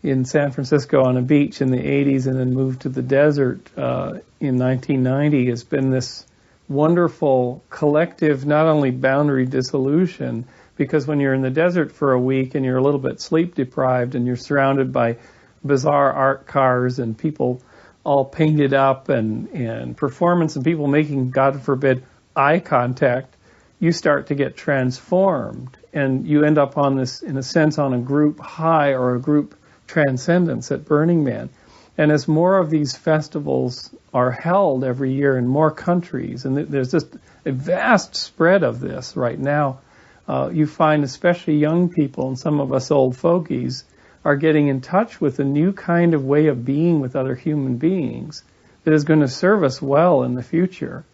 in San Francisco on a beach in the 80s and then moved to the desert in 1990, has been this wonderful collective, not only boundary dissolution, because when you're in the desert for a week and you're a little bit sleep deprived and you're surrounded by bizarre art cars and people all painted up and performance and people making, God forbid, eye contact, you start to get transformed and you end up on this, in a sense, on a group high or a group transcendence at Burning Man. And as more of these festivals are held every year in more countries, and there's just a vast spread of this right now, you find especially young people and some of us old fogies are getting in touch with a new kind of way of being with other human beings that is going to serve us well in the future.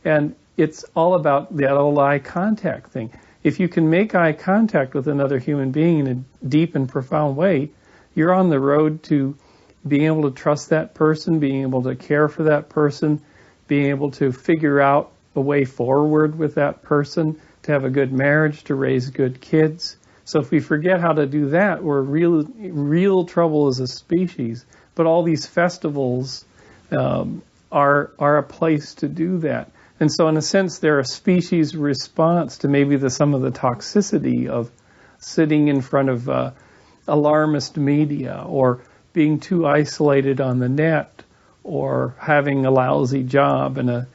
And it's all about that old eye contact thing. If you can make eye contact with another human being in a deep and profound way, you're on the road to being able to trust that person, being able to care for that person, being able to figure out a way forward with that person, to have a good marriage, to raise good kids. So if we forget how to do that, we're real trouble as a species. But all these festivals are a place to do that. And so in a sense, they're a species response to maybe some of the toxicity of sitting in front of alarmist media, or being too isolated on the net, or having a lousy job and a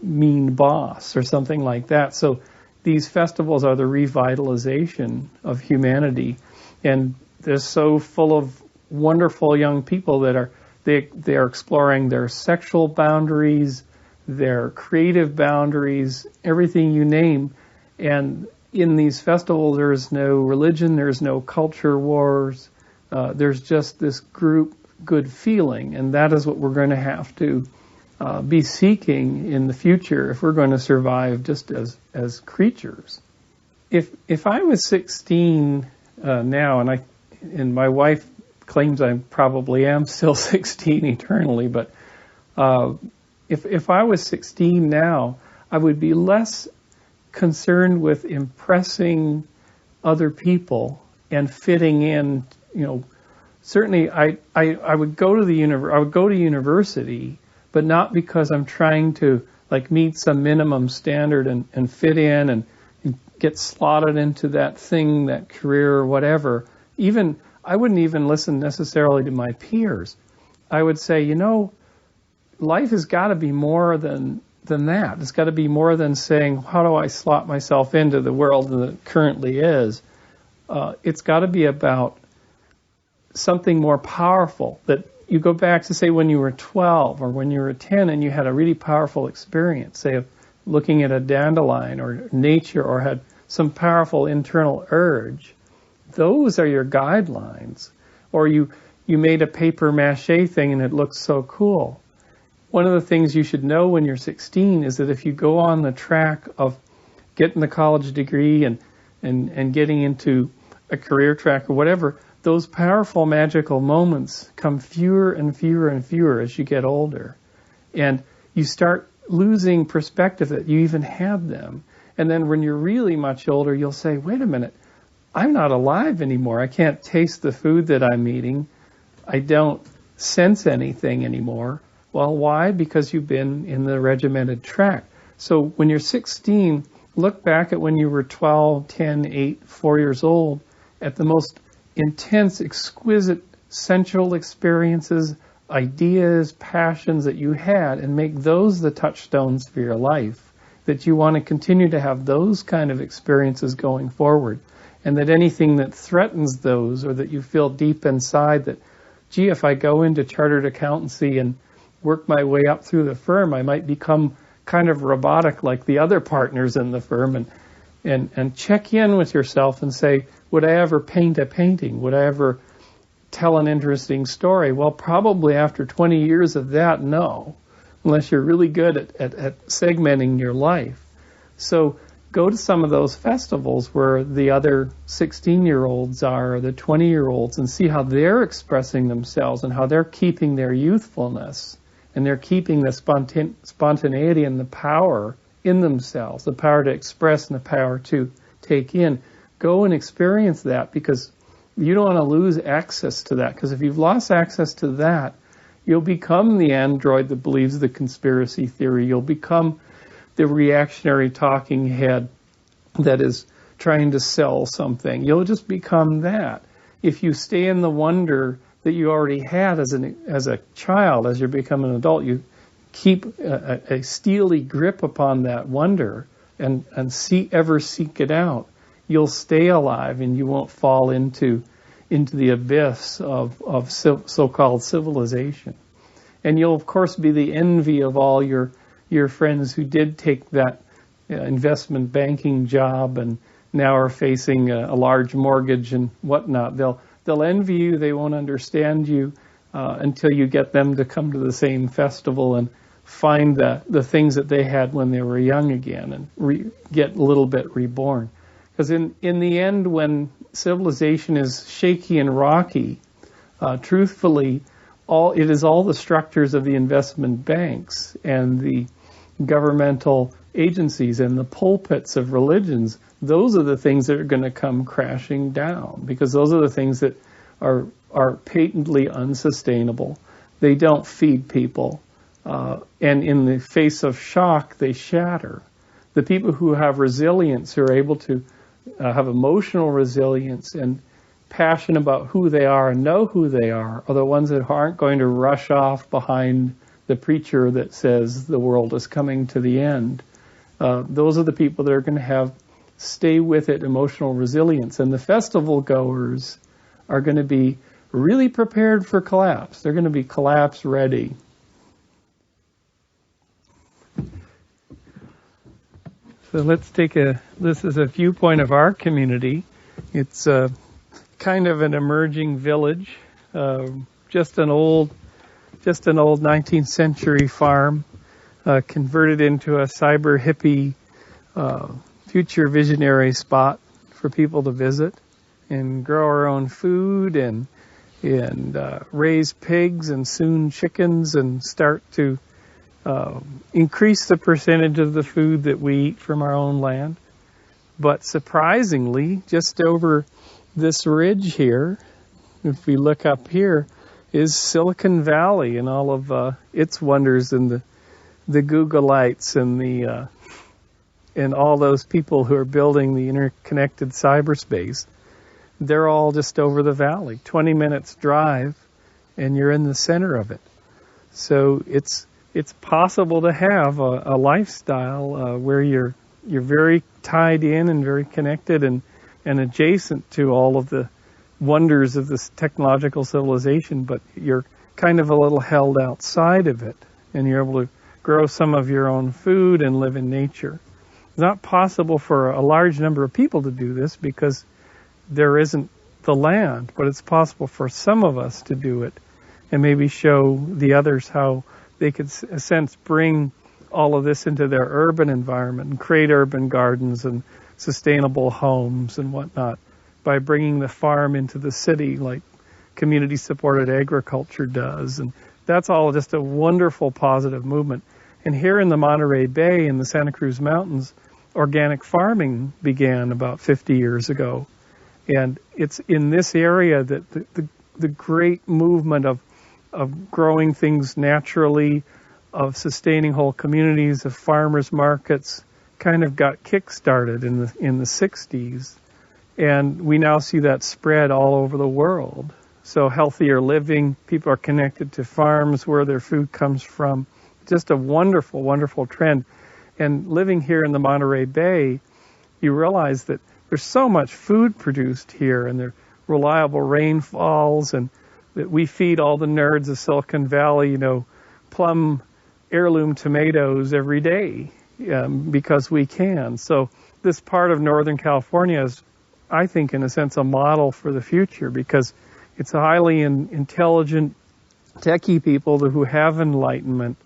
mean boss or something like that. So these festivals are the revitalization of humanity, and they're so full of wonderful young people that they are exploring their sexual boundaries, their creative boundaries, everything you name. And in these festivals, there is no religion, there's no culture wars. There's just this group good feeling, and that is what we're going to have to be seeking in the future if we're going to survive just as creatures. If I was 16 now, and my wife claims I probably am still 16 eternally, but if I was 16 now, I would be less concerned with impressing other people and fitting in. Certainly I would go to university, but not because I'm trying to meet some minimum standard and fit in and get slotted into that thing, that career or whatever. I wouldn't even listen necessarily to my peers. I would say, life has got to be more than that. It's got to be more than saying, how do I slot myself into the world that it currently is? It's got to be about something more powerful, that you go back to, say, when you were 12 or when you were 10 and you had a really powerful experience, say, of looking at a dandelion or nature, or had some powerful internal urge. Those are your guidelines. Or you made a paper mache thing and it looks so cool. One of the things you should know when you're 16 is that if you go on the track of getting the college degree and getting into a career track or whatever, those powerful magical moments come fewer and fewer and fewer as you get older. And you start losing perspective that you even had them. And then when you're really much older, you'll say, wait a minute, I'm not alive anymore. I can't taste the food that I'm eating. I don't sense anything anymore. Well, why? Because you've been in the regimented track. So when you're 16, look back at when you were 12, 10, 8, 4 years old, at the most intense, exquisite, sensual experiences, ideas, passions that you had, and make those the touchstones for your life, that you want to continue to have those kind of experiences going forward, and that anything that threatens those, or that you feel deep inside that, gee, if I go into chartered accountancy and work my way up through the firm, I might become kind of robotic like the other partners in the firm, and check in with yourself and say, would I ever paint a painting? Would I ever tell an interesting story? Well, probably after 20 years of that, no, unless you're really good at segmenting your life. So go to some of those festivals where the other 16-year-olds are, or the 20-year-olds, and see how they're expressing themselves and how they're keeping their youthfulness, and they're keeping the spontaneity and the power in themselves, the power to express and the power to take in. Go and experience that, because you don't want to lose access to that. Because if you've lost access to that, you'll become the android that believes the conspiracy theory. You'll become the reactionary talking head that is trying to sell something. You'll just become that. If you stay in the wonder that you already had as a child, as you become an adult, you keep a steely grip upon that wonder and ever seek it out. You'll stay alive, and you won't fall into the abyss of so-called civilization. And you'll, of course, be the envy of all your friends who did take that investment banking job and now are facing a large mortgage and whatnot. They'll envy you. They won't understand you. until you get them to come to the same festival and find the things that they had when they were young again and get a little bit reborn. Because in the end, when civilization is shaky and rocky, truthfully, it is all the structures of the investment banks and the governmental agencies and the pulpits of religions. Those are the things that are going to come crashing down, because those are the things that are patently unsustainable. They don't feed people. And in the face of shock, they shatter. The people who have resilience, who are able to have emotional resilience and passion about who they are and know who they are the ones that aren't going to rush off behind the preacher that says the world is coming to the end. Those are the people that are going to stay with it emotional resilience. And the festival goers are going to be really prepared for collapse. They're going to be collapse ready. So let's take this is a viewpoint of our community. It's kind of an emerging village, just an old 19th century farm, converted into a cyber hippie, future visionary spot for people to visit and grow our own food and raise pigs and soon chickens and start to increase the percentage of the food that we eat from our own land. But surprisingly, just over this ridge here, if we look up here, is Silicon Valley and all of its wonders, and the Googleites and all those people who are building the interconnected cyberspace. They're all just over the valley, 20 minutes drive, and you're in the center of it. So it's possible to have a lifestyle where you're very tied in and very connected and adjacent to all of the wonders of this technological civilization, but you're kind of a little held outside of it, and you're able to grow some of your own food and live in nature. It's not possible for a large number of people to do this because there isn't the land, but it's possible for some of us to do it and maybe show the others how they could, in a sense, bring all of this into their urban environment and create urban gardens and sustainable homes and whatnot by bringing the farm into the city like community-supported agriculture does. And that's all just a wonderful positive movement. And here in the Monterey Bay in the Santa Cruz Mountains, organic farming began about 50 years ago. And it's in this area that the great movement of growing things naturally, of sustaining whole communities, of farmers markets, kind of got kick-started in the 60s. And we now see that spread all over the world. So healthier living, people are connected to farms where their food comes from. Just a wonderful, wonderful trend. And living here in the Monterey Bay, you realize that there's so much food produced here, and there are reliable rainfalls, and that we feed all the nerds of Silicon Valley, plum heirloom tomatoes every day because we can. So this part of Northern California is, I think, in a sense, a model for the future because it's highly intelligent, techie people who have enlightenment,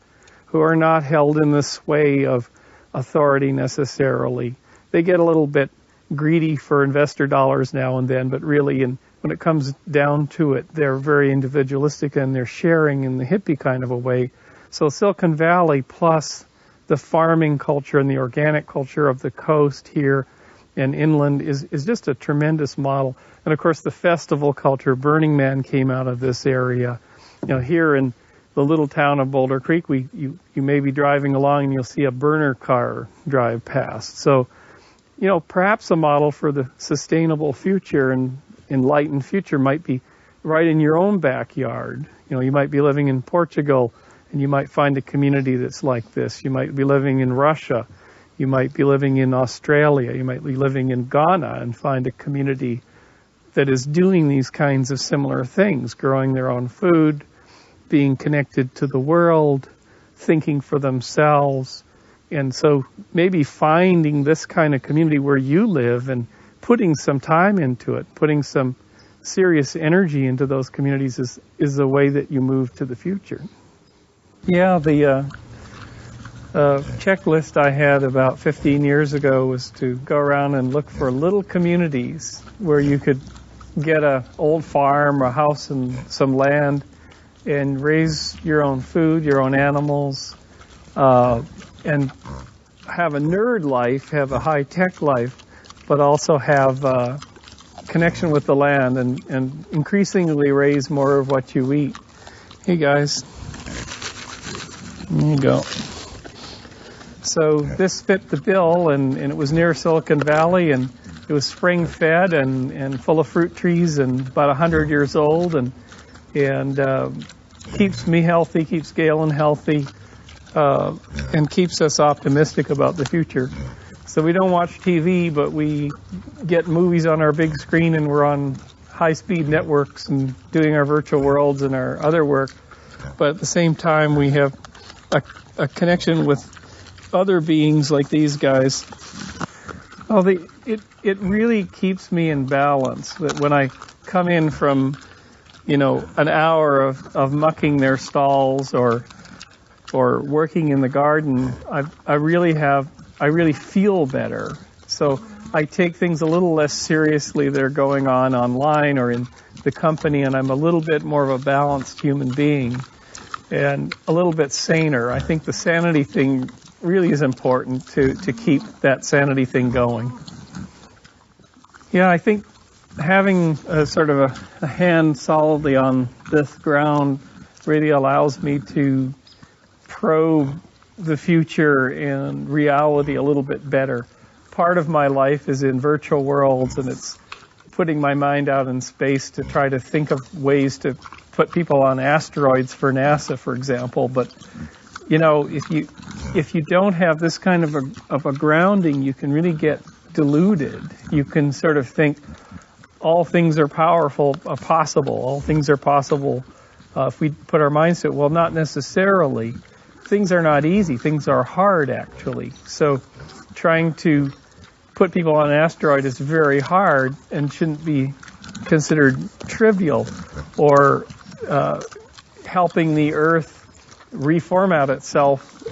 who are not held in the sway of authority necessarily. They get a little bit greedy for investor dollars now and then, but really, when it comes down to it, they're very individualistic and they're sharing in the hippie kind of a way. So Silicon Valley plus the farming culture and the organic culture of the coast here and inland is just a tremendous model. And of course, the festival culture, Burning Man came out of this area. Here in the little town of Boulder Creek, you may be driving along and you'll see a burner car drive past. So, perhaps a model for the sustainable future and enlightened future might be right in your own backyard. You might be living in Portugal and you might find a community that's like this. You might be living in Russia. You might be living in Australia. You might be living in Ghana and find a community that is doing these kinds of similar things, growing their own food, being connected to the world, thinking for themselves. And so maybe finding this kind of community where you live and putting some time into it, putting some serious energy into those communities is the way that you move to the future. Yeah, the checklist I had about 15 years ago was to go around and look for little communities where you could get an old farm, a house, and some land, and raise your own food, your own animals, and have a nerd life, have a high-tech life, but also have connection with the land and increasingly raise more of what you eat. Hey guys, there you go. So this fit the bill, and it was near Silicon Valley, and it was spring-fed and full of fruit trees and about 100 years old, and keeps me healthy, keeps Galen healthy, and keeps us optimistic about the future. So we don't watch TV, but we get movies on our big screen, and we're on high-speed networks and doing our virtual worlds and our other work. But at the same time, we have a connection with other beings like these guys. Well, it really keeps me in balance. That when I come in from, an hour of mucking their stalls or working in the garden, I really feel better. So I take things a little less seriously that are going on online or in the company, and I'm a little bit more of a balanced human being and a little bit saner. I think the sanity thing really is important to keep that sanity thing going. Yeah, I think having a sort of a hand solidly on this ground really allows me to probe the future and reality a little bit better. Part of my life is in virtual worlds, and it's putting my mind out in space to try to think of ways to put people on asteroids for NASA, for example. But if you don't have this kind of a grounding, you can really get deluded. You can sort of think all things are possible. All things are possible if we put our minds to it. Well, not necessarily. Things are not easy. Things are hard, actually. So trying to put people on an asteroid is very hard and shouldn't be considered trivial. Or helping the Earth reformat itself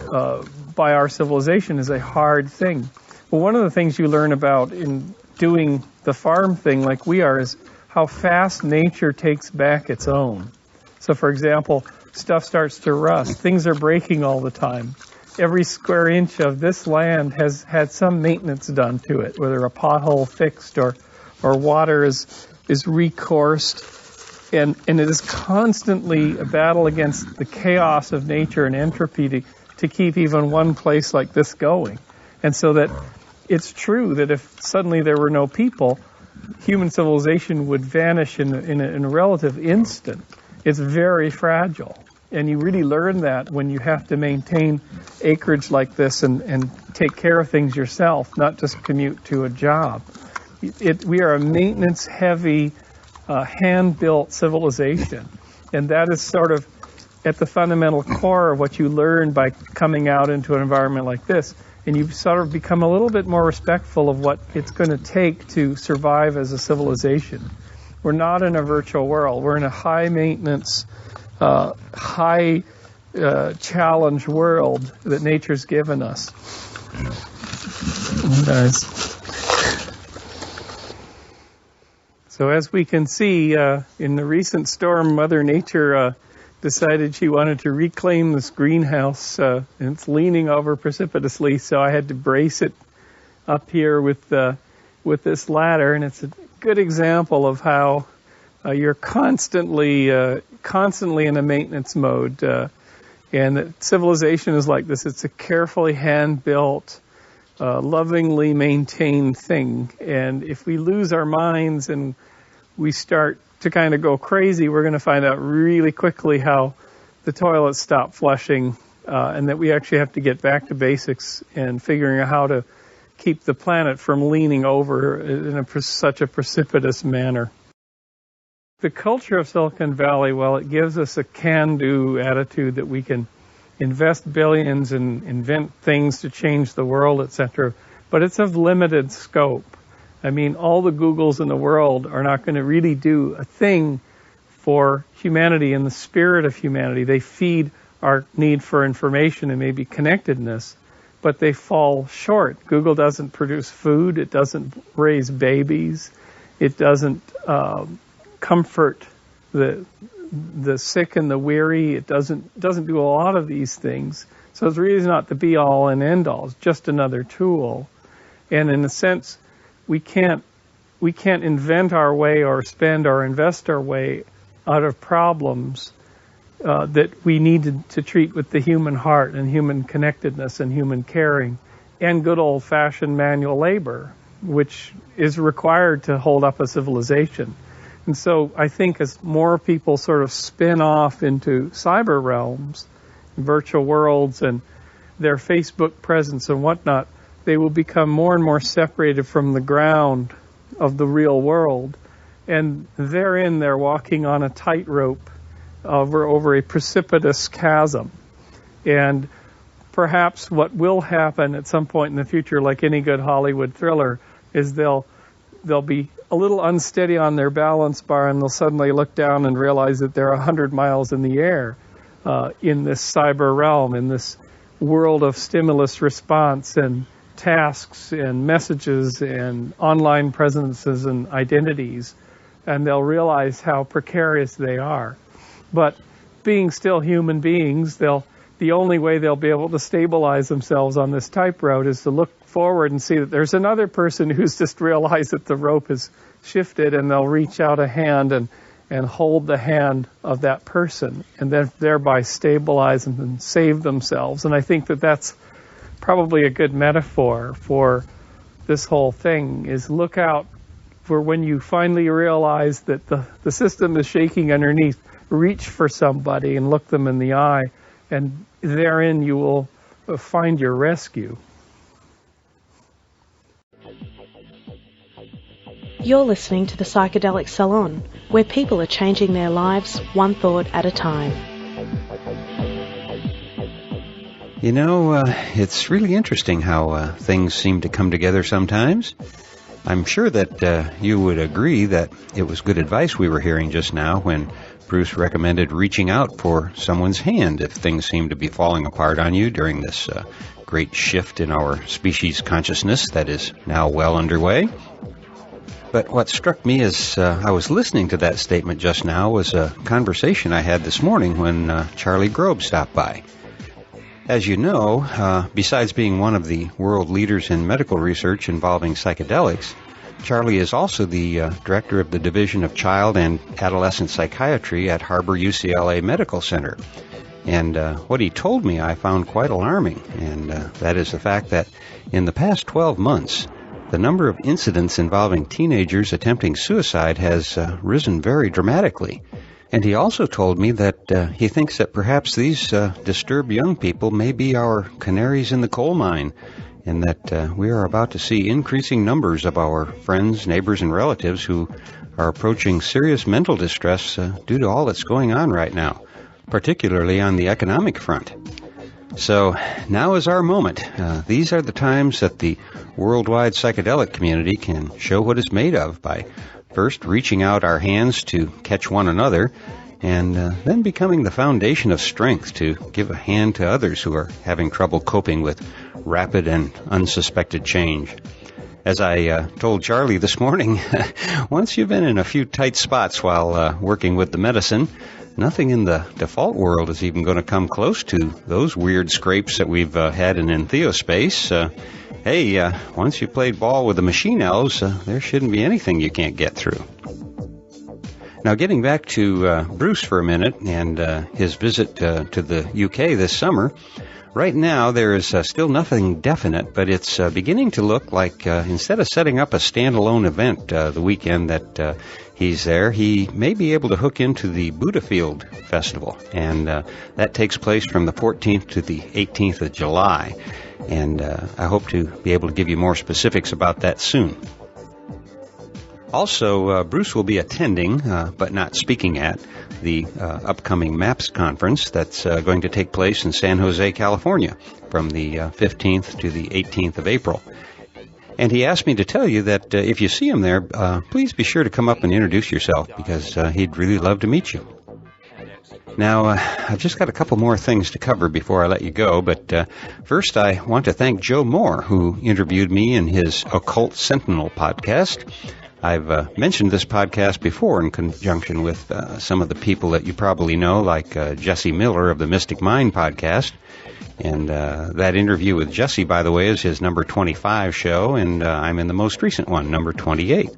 by our civilization is a hard thing. Well, one of the things you learn about in doing the farm thing like we are is how fast nature takes back its own. So, for example, stuff starts to rust. Things are breaking all the time. Every square inch of this land has had some maintenance done to it, whether a pothole fixed or water is recoursed. And it is constantly a battle against the chaos of nature and entropy to keep even one place like this going. And so that it's true that if suddenly there were no people, human civilization would vanish in a relative instant. It's very fragile. And you really learn that when you have to maintain acreage like this and take care of things yourself, not just commute to a job. We are a maintenance-heavy, hand-built civilization. And that is sort of at the fundamental core of what you learn by coming out into an environment like this. And you sort of become a little bit more respectful of what it's going to take to survive as a civilization. We're not in a virtual world. We're in a high-maintenance, high-challenge world that nature's given us. Guys. So as we can see, in the recent storm, Mother Nature decided she wanted to reclaim this greenhouse, and it's leaning over precipitously, so I had to brace it up here with this ladder, and it's a good example of how you're constantly in a maintenance mode, and that civilization is like this. It's a carefully hand-built, lovingly maintained thing, and if we lose our minds and we start to kind of go crazy, we're going to find out really quickly how the toilets stop flushing, and that we actually have to get back to basics and figuring out how to keep the planet from leaning over in such a precipitous manner. The culture of Silicon Valley, well, it gives us a can-do attitude that we can invest billions and invent things to change the world, etc., but it's of limited scope. I mean, all the Googles in the world are not going to really do a thing for humanity and the spirit of humanity. They feed our need for information and maybe connectedness, but they fall short. Google doesn't produce food. It doesn't raise babies. It doesn't comfort the sick and the weary. It doesn't do a lot of these things. So it's really not the be-all and end-all. It's just another tool. And in a sense, we can't invent our way or spend or invest our way out of problems that we need to treat with the human heart and human connectedness and human caring and good old-fashioned manual labor, which is required to hold up a civilization. And so I think as more people sort of spin off into cyber realms, virtual worlds, and their Facebook presence and whatnot, they will become more and more separated from the ground of the real world. And therein, they're walking on a tightrope over a precipitous chasm. And perhaps what will happen at some point in the future, like any good Hollywood thriller, is they'll be a little unsteady on their balance bar, and they'll suddenly look down and realize that they're 100 miles in the air in this cyber realm, in this world of stimulus response and tasks and messages and online presences and identities. And they'll realize how precarious they are. But being still human beings, the only way they'll be able to stabilize themselves on this tightrope is to look forward and see that there's another person who's just realized that the rope has shifted, and they'll reach out a hand and hold the hand of that person, and then thereby stabilize and save themselves. And I think that that's probably a good metaphor for this whole thing, is look out for when you finally realize that the system is shaking underneath. Reach for somebody and look them in the eye, and therein you will find your rescue. You're listening to the Psychedelic Salon, where people are changing their lives one thought at a time. You know, it's really interesting how things seem to come together sometimes. I'm sure that you would agree that it was good advice we were hearing just now when Bruce recommended reaching out for someone's hand if things seem to be falling apart on you during this great shift in our species consciousness that is now well underway. But what struck me as I was listening to that statement just now was a conversation I had this morning when Charlie Grob stopped by. As you know, besides being one of the world leaders in medical research involving psychedelics, Charlie is also the director of the Division of Child and Adolescent Psychiatry at Harbor UCLA Medical Center. And what he told me I found quite alarming, and that is the fact that in the past 12 months, the number of incidents involving teenagers attempting suicide has risen very dramatically. And he also told me that he thinks that perhaps these disturbed young people may be our canaries in the coal mine, and that we are about to see increasing numbers of our friends, neighbors, and relatives who are approaching serious mental distress due to all that's going on right now, particularly on the economic front. So now is our moment. These are the times that the worldwide psychedelic community can show what it's made of by first reaching out our hands to catch one another, and then becoming the foundation of strength to give a hand to others who are having trouble coping with rapid and unsuspected change. As I told Charlie this morning, once you've been in a few tight spots while working with the medicine, nothing in the default world is even going to come close to those weird scrapes that we've had in Entheospace. Once you played ball with the machine elves, there shouldn't be anything you can't get through. Now, getting back to Bruce for a minute and his visit to the UK this summer, right now there is still nothing definite, but it's beginning to look like instead of setting up a standalone event the weekend that he's there, he may be able to hook into the Buddhafield Festival, and that takes place from the 14th to the 18th of July, and I hope to be able to give you more specifics about that soon. Also, Bruce will be attending, but not speaking at, the upcoming MAPS conference that's going to take place in San Jose, California, from the 15th to the 18th of April. And he asked me to tell you that if you see him there, please be sure to come up and introduce yourself, because he'd really love to meet you. Now, I've just got a couple more things to cover before I let you go, but first I want to thank Joe Moore, who interviewed me in his Occult Sentinel podcast. I've mentioned this podcast before in conjunction with some of the people that you probably know, like Jesse Miller of the Mystic Mind podcast. And that interview with Jesse, by the way, is his number 25 show, and I'm in the most recent one, number 28.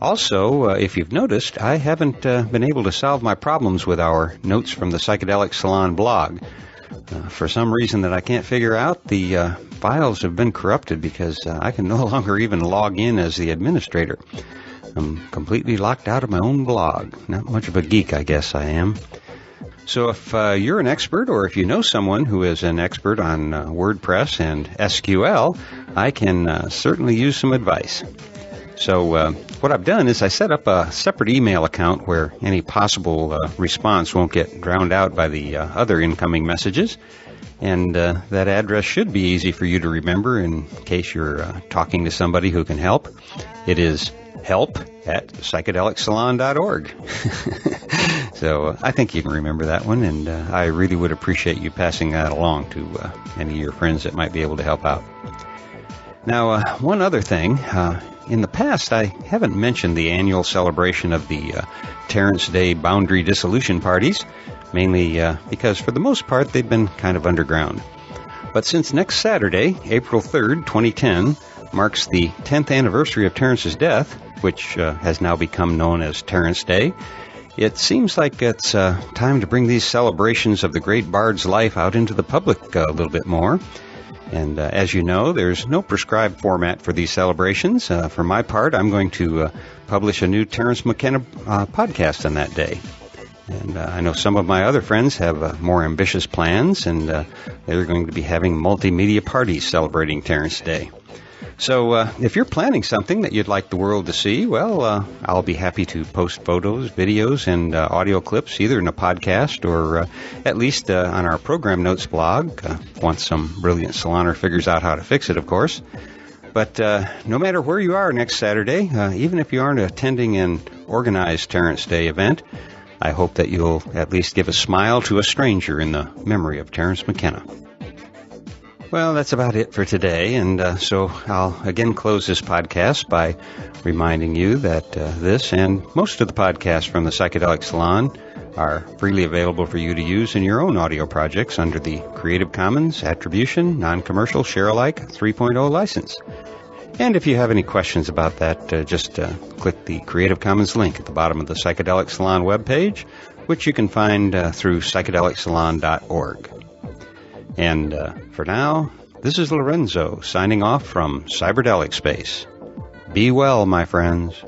Also, if you've noticed, I haven't been able to solve my problems with our Notes from the Psychedelic Salon blog. For some reason that I can't figure out, the files have been corrupted because I can no longer even log in as the administrator. I'm completely locked out of my own blog. Not much of a geek, I guess I am. So if you're an expert, or if you know someone who is an expert on WordPress and SQL, I can certainly use some advice. So what I've done is I set up a separate email account where any possible response won't get drowned out by the other incoming messages. And that address should be easy for you to remember in case you're talking to somebody who can help. It is help@psychedelicsalon.org. So I think you can remember that one, and I really would appreciate you passing that along to any of your friends that might be able to help out. Now, one other thing. In the past, I haven't mentioned the annual celebration of the Terrence Day Boundary Dissolution Parties, mainly because for the most part they've been kind of underground. But since next Saturday, April 3rd, 2010, marks the 10th anniversary of Terrence's death, which has now become known as Terrence Day, it seems like it's time to bring these celebrations of the great bard's life out into the public a little bit more. And as you know, there's no prescribed format for these celebrations. For my part, I'm going to publish a new Terence McKenna podcast on that day. And I know some of my other friends have more ambitious plans, and they're going to be having multimedia parties celebrating Terrence Day. So if you're planning something that you'd like the world to see, well, I'll be happy to post photos, videos, and audio clips either in a podcast or at least on our program notes blog, once some brilliant saloner figures out how to fix it, of course. But no matter where you are next Saturday, even if you aren't attending an organized Terrence Day event, I hope that you'll at least give a smile to a stranger in the memory of Terence McKenna. Well, that's about it for today, and so I'll again close this podcast by reminding you that this and most of the podcasts from the Psychedelic Salon are freely available for you to use in your own audio projects under the Creative Commons Attribution Non-Commercial Share-alike 3.0 license. And if you have any questions about that, just click the Creative Commons link at the bottom of the Psychedelic Salon webpage, which you can find through psychedelicsalon.org. And for now, this is Lorenzo signing off from Cyberdelic Space. Be well, my friends.